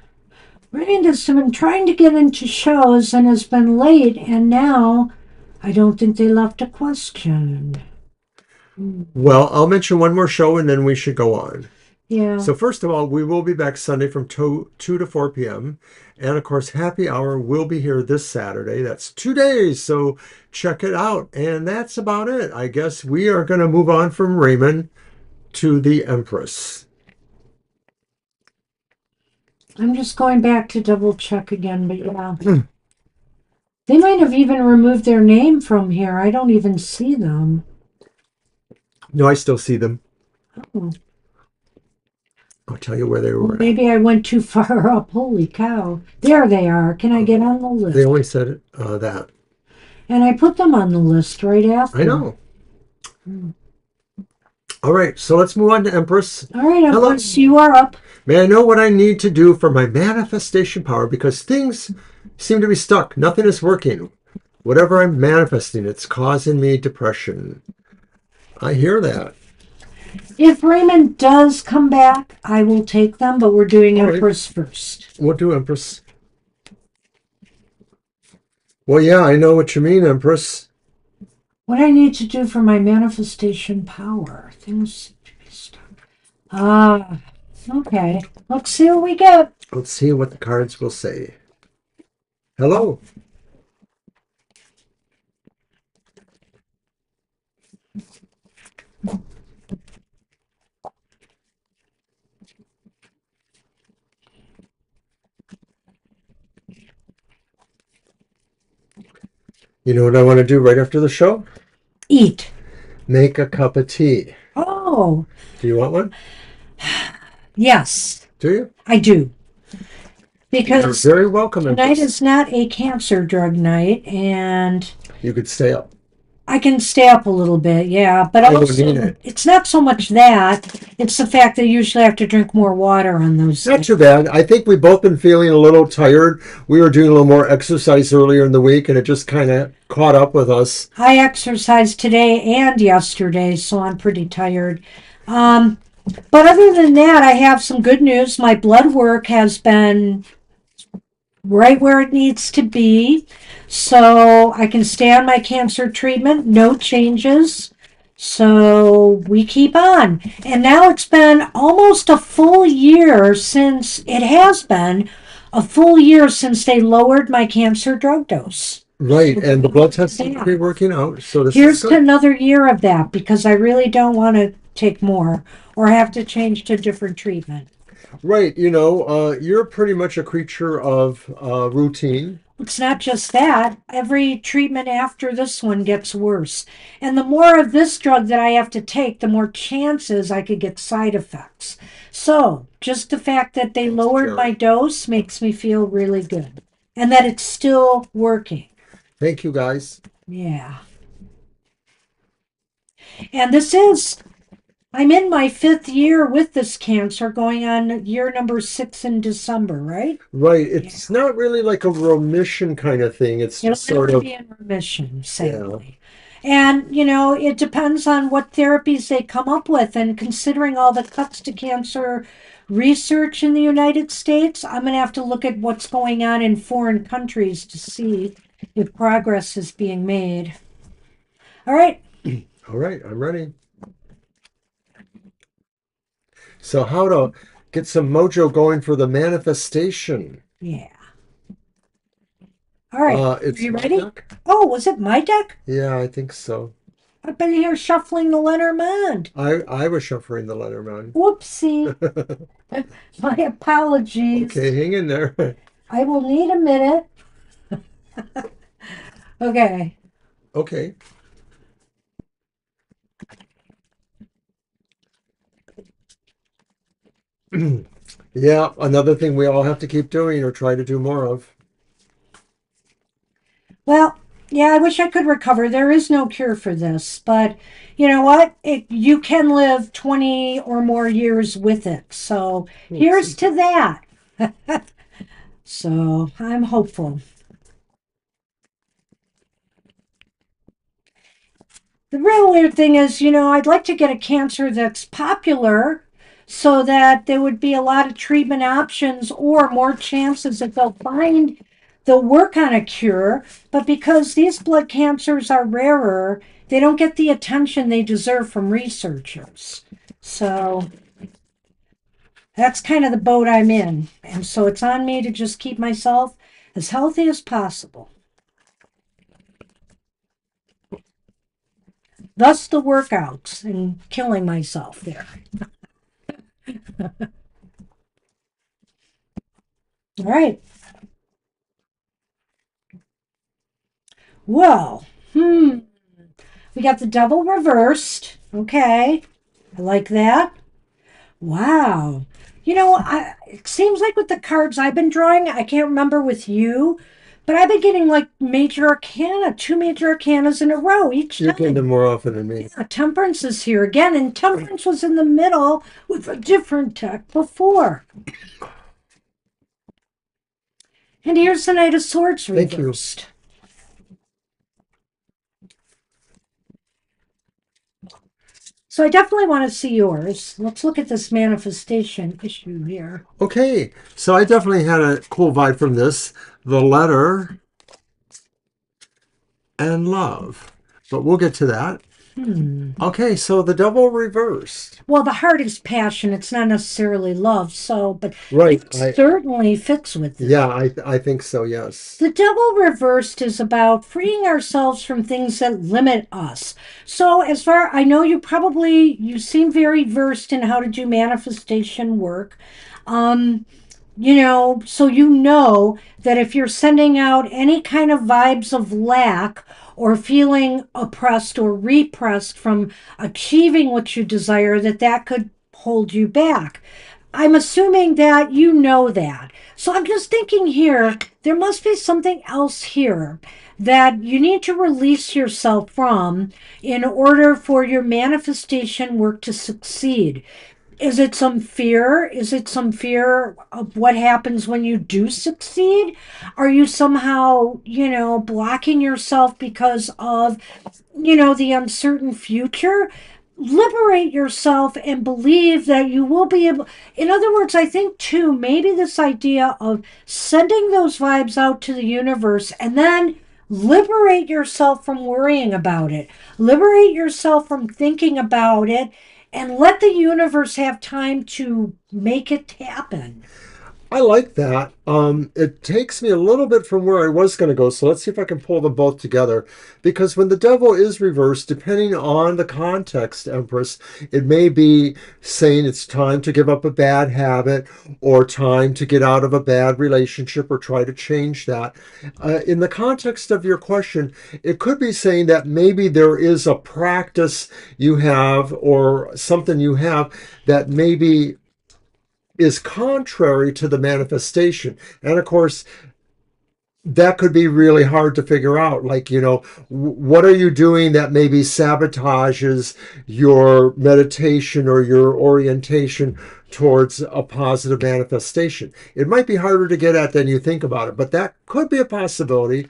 Rand has been trying to get into shows and has been late, and now I don't think they left a question. Well, I'll mention one more show and then we should go on. Yeah. So first of all, we will be back Sunday from 2 to 4 p.m. And of course, Happy Hour will be here this Saturday. That's 2 days, so check it out. And that's about it. I guess we are going to move on from Raymond to the Empress. I'm just going back to double check again, but yeah. They might have even removed their name from here. I don't even see them. No, I still see them. Oh. I'll tell you where they were. Maybe I went too far up. Holy cow. There they are. Can I get on the list? They only said that. And I put them on the list right after. I know. All right, so let's move on to Empress. All right, Empress, you are up. May I know what I need to do for my manifestation power? Because things seem to be stuck. Nothing is working. Whatever I'm manifesting, it's causing me depression. I hear that. If Raymond does come back, I will take them, but we're doing All right. Empress first. We'll do Empress. Well, yeah, I know what you mean, Empress. What I need to do for my manifestation power. Things seem to be stuck. Okay. Let's see what we get. Let's see what the cards will say. Hello. You know what I want to do right after the show? Eat. Make a cup of tea. Oh, Do you want one? yes, Do you? I do. You're Because very welcome, tonight Empress. is not a cancer drug night, and You could stay up. I can stay up a little bit, yeah. But I don't also, need it. it's not so much that, it's the fact that I usually have to drink more water on those Not days. too bad. I think we've both been feeling a little tired. We were doing a little more exercise earlier in the week, and it just kind of caught up with us. I exercised today and yesterday, so I'm pretty tired. But other than that, I have some good news. My blood work has been right where it needs to be, so I can stay on my cancer treatment, no changes. So we keep on. And now it's been almost a full year since it has been a full year since they lowered my cancer drug dose. Right, and the blood test seems Yeah. to be working out. So this Here's is to good. another year of that because I really don't want to take more or have to change to different treatment. Right, you're pretty much a creature of routine. It's not just that. Every treatment after this one gets worse. And the more of this drug that I have to take, the more chances I could get side effects. So just the fact that they lowered my dose makes me feel really good. And that it's still working. Thank you, guys. Yeah. And I'm in my 5th year with this cancer, going on year number 6 in December, right? Right, it's not really like a remission kind of thing. It's It'll just sort never of, be in remission, sadly. And, it depends on what therapies they come up with. And considering all the cuts to cancer research in the United States, I'm going to have to look at what's going on in foreign countries to see if progress is being made. All right. All right, I'm ready. So, how to get some mojo going for the manifestation? Yeah. All right. Are It's you my ready? deck. Oh, was it my deck? Yeah, I think so. I've been here shuffling the Lenormand. I was shuffling the Lenormand. Whoopsie. My apologies. Okay, hang in there. I will need a minute. Okay. Okay. Yeah, another thing we all have to keep doing or try to do more of. Well, yeah, I wish I could recover. There is no cure for this, but you know what? You can live 20 or more years with it. So here's Oopsie. to that. So I'm hopeful. The real weird thing is, I'd like to get a cancer that's popular so that there would be a lot of treatment options or more chances that they'll work on a cure. But because these blood cancers are rarer, they don't get the attention they deserve from researchers. So that's kind of the boat I'm in. And so it's on me to just keep myself as healthy as possible. Thus the workouts and killing myself there. All right. Well, we got the double reversed. Okay. I like that. Wow. It seems like with the cards I've been drawing, I can't remember with you, but I've been getting like major arcana, two major arcanas in a row each You're getting them time. more often than me. Yeah, Temperance is here again, and Temperance was in the middle with a different deck before. And here's the Knight of Swords Thank you. reversed. So I definitely want to see yours. Let's look at this manifestation issue here. Okay, so I definitely had a cool vibe from this. The letter and love. But we'll get to that. Okay, so the double reversed. Well, the heart is passion. It's not necessarily love. So, but Right. it certainly fits with it. Yeah, I think so, yes. The double reversed is about freeing ourselves from things that limit us. So, as far I know, you seem very versed in how to do manifestation work. Um, so that if you're sending out any kind of vibes of lack or feeling oppressed or repressed from achieving what you desire, that could hold you back. I'm assuming that you know that. So I'm just thinking here, there must be something else here that you need to release yourself from in order for your manifestation work to succeed. Is it some fear? Is it some fear of what happens when you do succeed? Are you somehow, blocking yourself because of, the uncertain future? Liberate yourself and believe that you will be able. In other words, I think too, maybe this idea of sending those vibes out to the universe and then liberate yourself from worrying about it, liberate yourself from thinking about it, and let the universe have time to make it happen. I like that. It takes me a little bit from where I was going to go, so let's see if I can pull them both together. Because when the devil is reversed, depending on the context, Empress, it may be saying it's time to give up a bad habit or time to get out of a bad relationship or try to change that. In the context of your question, it could be saying that maybe there is a practice you have or something you have that maybe is contrary to the manifestation. And of course, that could be really hard to figure out. Like, what are you doing that maybe sabotages your meditation or your orientation towards a positive manifestation? It might be harder to get at than you think about it, but that could be a possibility.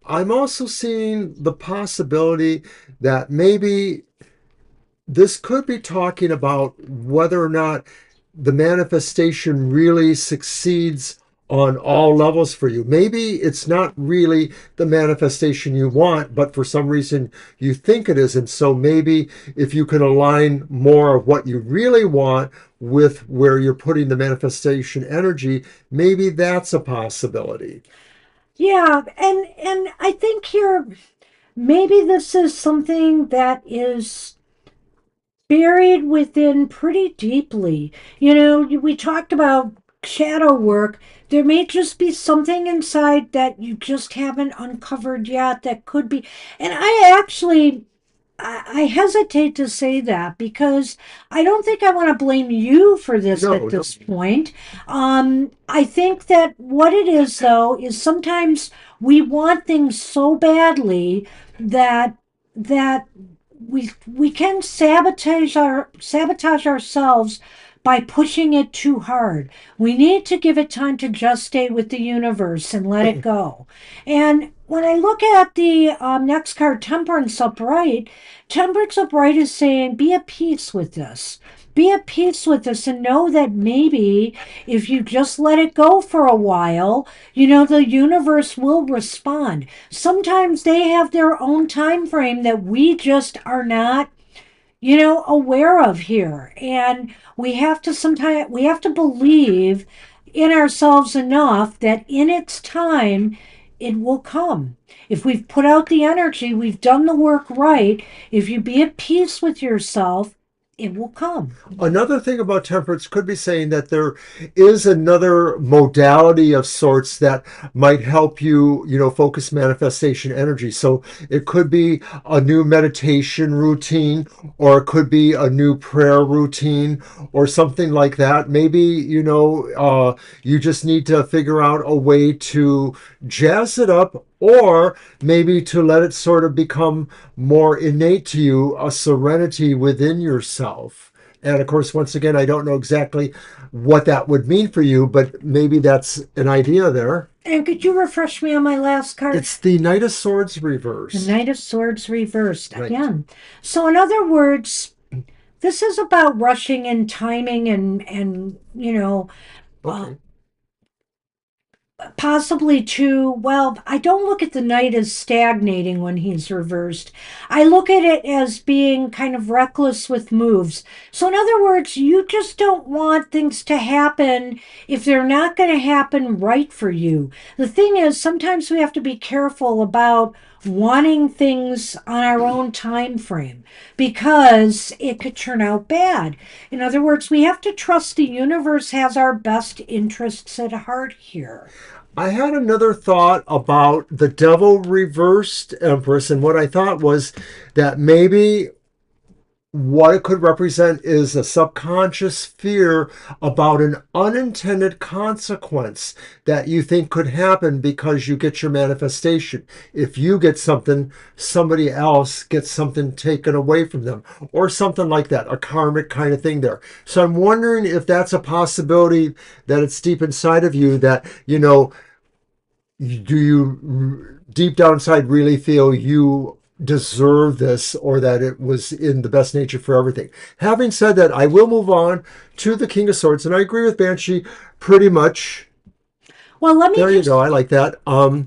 I'm also seeing the possibility that maybe this could be talking about whether or not the manifestation really succeeds on all levels for you. Maybe it's not really the manifestation you want, but for some reason you think it is. And so maybe if you can align more of what you really want with where you're putting the manifestation energy, maybe that's a possibility. Yeah, and I think here maybe this is something that is buried within pretty deeply. You know, we talked about shadow work. There may just be something inside that you just haven't uncovered yet that could be. And I hesitate to say that because I don't think I want to blame you for this No, at no. this point. I think that what it is, though, is sometimes we want things so badly that that we can sabotage ourselves by pushing it too hard. We need to give it time to gestate with the universe and let it go. And when I look at the next card, Temperance Upright is saying, be at peace with this. Be at peace with this and know that maybe if you just let it go for a while, the universe will respond. Sometimes they have their own time frame that we just are not aware of here. And we have to believe in ourselves enough that in its time it will come. If we've put out the energy, we've done the work right, if you be at peace with yourself, it will come. Another thing about temperance could be saying that there is another modality of sorts that might help you, focus manifestation energy. So it could be a new meditation routine, or it could be a new prayer routine, or something like that. Maybe, you just need to figure out a way to jazz it up, or maybe to let it sort of become more innate to you, a serenity within yourself. And of course, once again, I don't know exactly what that would mean for you, but maybe that's an idea there. And could you refresh me on my last card? It's the Knight of Swords The reversed. Knight of Swords reversed Right. again. So, in other words, this is about rushing and timing and uh, Okay. possibly too. Well, I don't look at the knight as stagnating when he's reversed. I look at it as being kind of reckless with moves. So, in other words, you just don't want things to happen if they're not going to happen right for you. The thing is, sometimes we have to be careful about wanting things on our own time frame because it could turn out bad. In other words, we have to trust the universe has our best interests at heart here. I had another thought about the devil reversed Empress, and what I thought was that maybe what it could represent is a subconscious fear about an unintended consequence that you think could happen because you get your manifestation. If you get something, somebody else gets something taken away from them, or something like that, a karmic kind of thing there. So I'm wondering if that's a possibility, that it's deep inside of you, that, do you deep down inside really feel you deserve this, or that it was in the best nature for everything? Having said that, I will move on to the King of Swords, and I agree with Banshee pretty much. Well, let me There you go. just I like that. go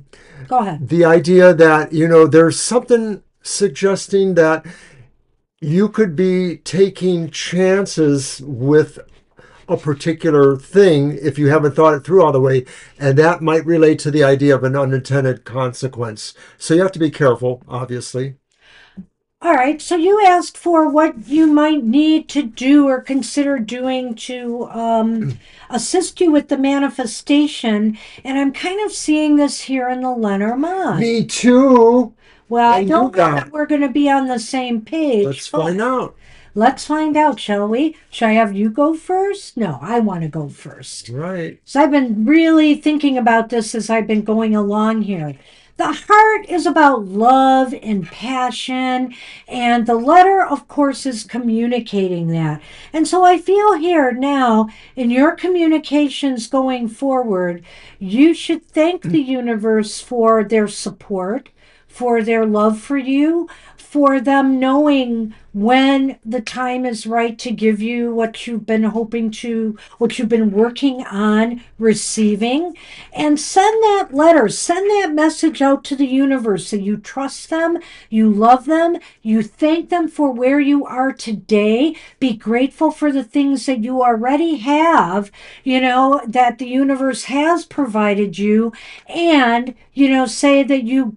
ahead. The idea that, there's something suggesting that you could be taking chances with a particular thing if you haven't thought it through all the way, and that might relate to the idea of an unintended consequence. So you have to be careful, obviously. All right, so you asked for what you might need to do or consider doing to assist you with the manifestation, and I'm kind of seeing this here in the Lenormand. Me too. Well, I I knew don't know that that. we're going to be on the same Let's page, find but out. let's find out, shall we? Shall I have you go first? No, I want to go first. Right. So I've been really thinking about this as I've been going along here. The heart is about love and passion, and the letter, of course, is communicating that. And so I feel here now, in your communications going forward, you should thank the universe for their support, for their love for you, for them knowing when the time is right to give you what you've been hoping to, what you've been working on receiving. And send that letter, send that message out to the universe that you trust them, you love them, you thank them for where you are today. Be grateful for the things that you already have, that the universe has provided you, and, say that you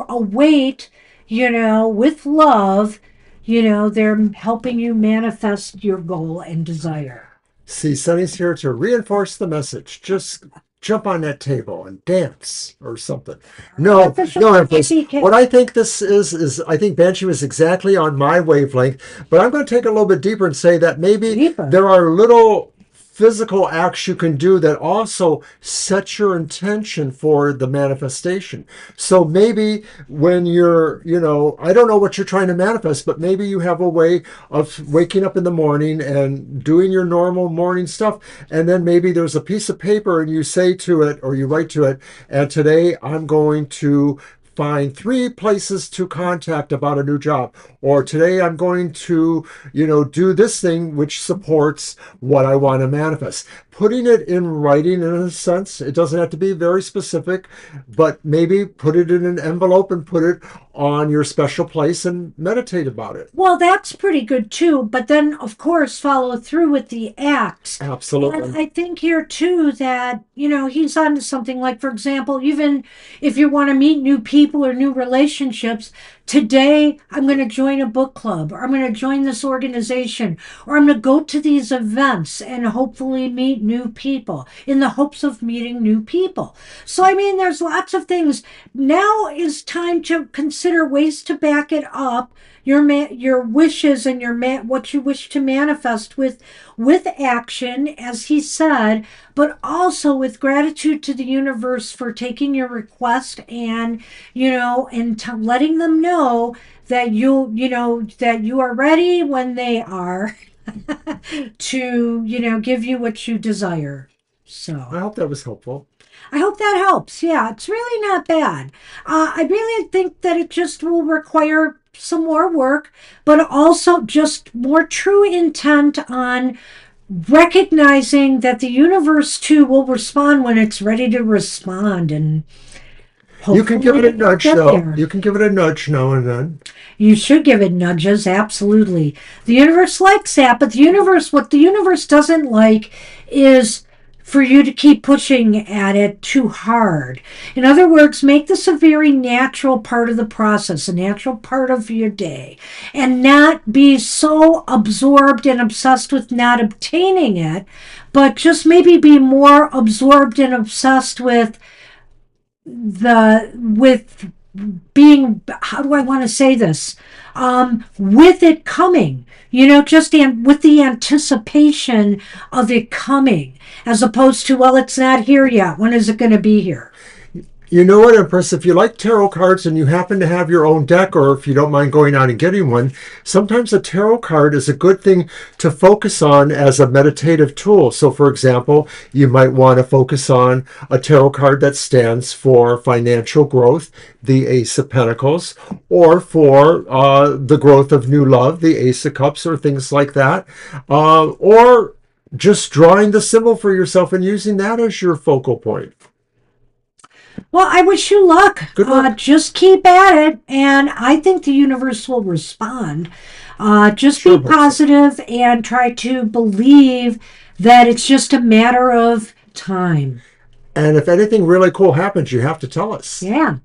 await, with love, they're helping you manifest your goal and desire. See, Sunny's here to reinforce the message. Just jump on that table and dance or something. No, Artificial no, Empress. PK. What I think this is I think Banshee was exactly on my wavelength, but I'm going to take it a little bit deeper and say that maybe Deeper. there are little physical acts you can do that also set your intention for the manifestation. So maybe when you're, I don't know what you're trying to manifest, but maybe you have a way of waking up in the morning and doing your normal morning stuff. And then maybe there's a piece of paper and you say to it or you write to it, and today I'm going to find 3 places to contact about a new job, or today I'm going to do this thing which supports what I want to manifest. Putting it in writing, in a sense, it doesn't have to be very specific, but maybe put it in an envelope and put it on your special place and meditate about it. Well, that's pretty good too. But then, of course, follow through with the acts. Absolutely. And I think here too that, he's onto something like, for example, even if you want to meet new people or new relationships, today I'm going to join a book club, or I'm going to join this organization, or I'm going to go to these events and hopefully meet new people in the hopes of meeting new people. So, I mean, there's lots of things. Now is time to consider ways to back it up, your wishes and what you wish to manifest with action, as he said, but also with gratitude to the universe for taking your request, and letting them know that that you are ready when they are to give you what you desire. So I hope that was helpful. I hope that helps. Yeah, it's really not bad. I really think that it just will require some more work, but also just more true intent on recognizing that the universe too will respond when it's ready to respond, and You can give it a nudge, get though. there. You can give it a nudge now and then. You should give it nudges, absolutely. The universe likes that, but what the universe doesn't like is for you to keep pushing at it too hard. In other words, make this a very natural part of the process, a natural part of your day, and not be so absorbed and obsessed with not obtaining it, but just maybe be more absorbed and obsessed with being, how do I want to say this, with it coming, with the anticipation of it coming, as opposed to, well, it's not here yet, when is it going to be here? You know what, Empress? If you like tarot cards and you happen to have your own deck, or if you don't mind going out and getting one, sometimes a tarot card is a good thing to focus on as a meditative tool. So, for example, you might want to focus on a tarot card that stands for financial growth, the Ace of Pentacles, or for the growth of new love, the Ace of Cups, or things like that. Or just drawing the symbol for yourself and using that as your focal point. Well, I wish you luck. Good luck. Just keep at it, and I think the universe will respond. Just Sure, be positive and try to believe that it's just a matter of time. And if anything really cool happens, you have to tell us. Yeah.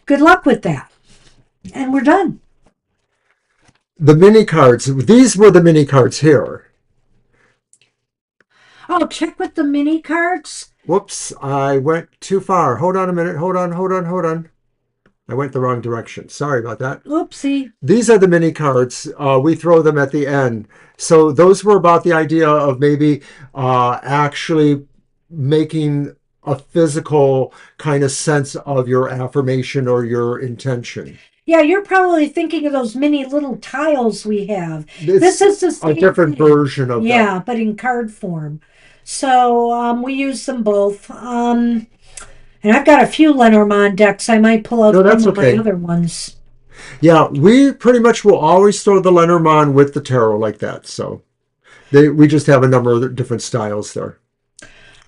Good luck with that. And we're done. The mini cards. These were the mini cards here. Oh, check with the mini cards. Whoops, I went too far. Hold on a minute. Hold on. I went the wrong direction. Sorry about that. Oopsie. These are the mini cards. We throw them at the end. So those were about the idea of maybe actually making a physical kind of sense of your affirmation or your intention. Yeah, you're probably thinking of those mini little tiles we have. This It's is the a same different thing. version of that. Yeah, but in card form. So we use them both. And I've got a few Lenormand decks. I might pull No, out some that's of my okay. other ones. Yeah, we pretty much will always throw the Lenormand with the tarot like that. So we just have a number of different styles there.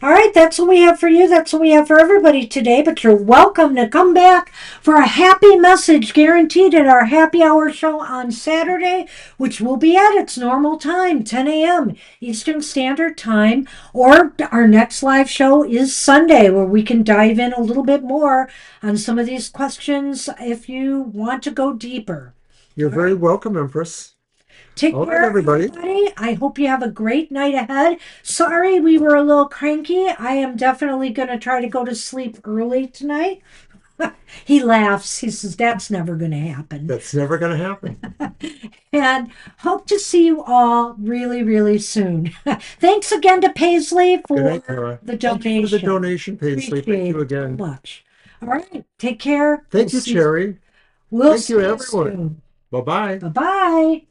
All right, that's what we have for you. That's what we have for everybody today. But you're welcome to come back for a happy message guaranteed at our happy hour show on Saturday, which will be at its normal time, 10 a.m. Eastern Standard Time. Or our next live show is Sunday, where we can dive in a little bit more on some of these questions if you want to go deeper. You're All very right. welcome, Empress. Take All right, care, everybody. everybody. I hope you have a great night ahead. Sorry we were a little cranky. I am definitely going to try to go to sleep early tonight. He laughs. He says, that's never going to happen. That's never going to happen. And hope to see you all really, really soon. Thanks again to Paisley Good night, for Tara. the Thank you for the donation. donation, Paisley. Thank Appreciate you it so again. much. All right. Take care. Thank you, Cherry. We'll Thank you, see you everyone. soon. Bye bye. Bye bye.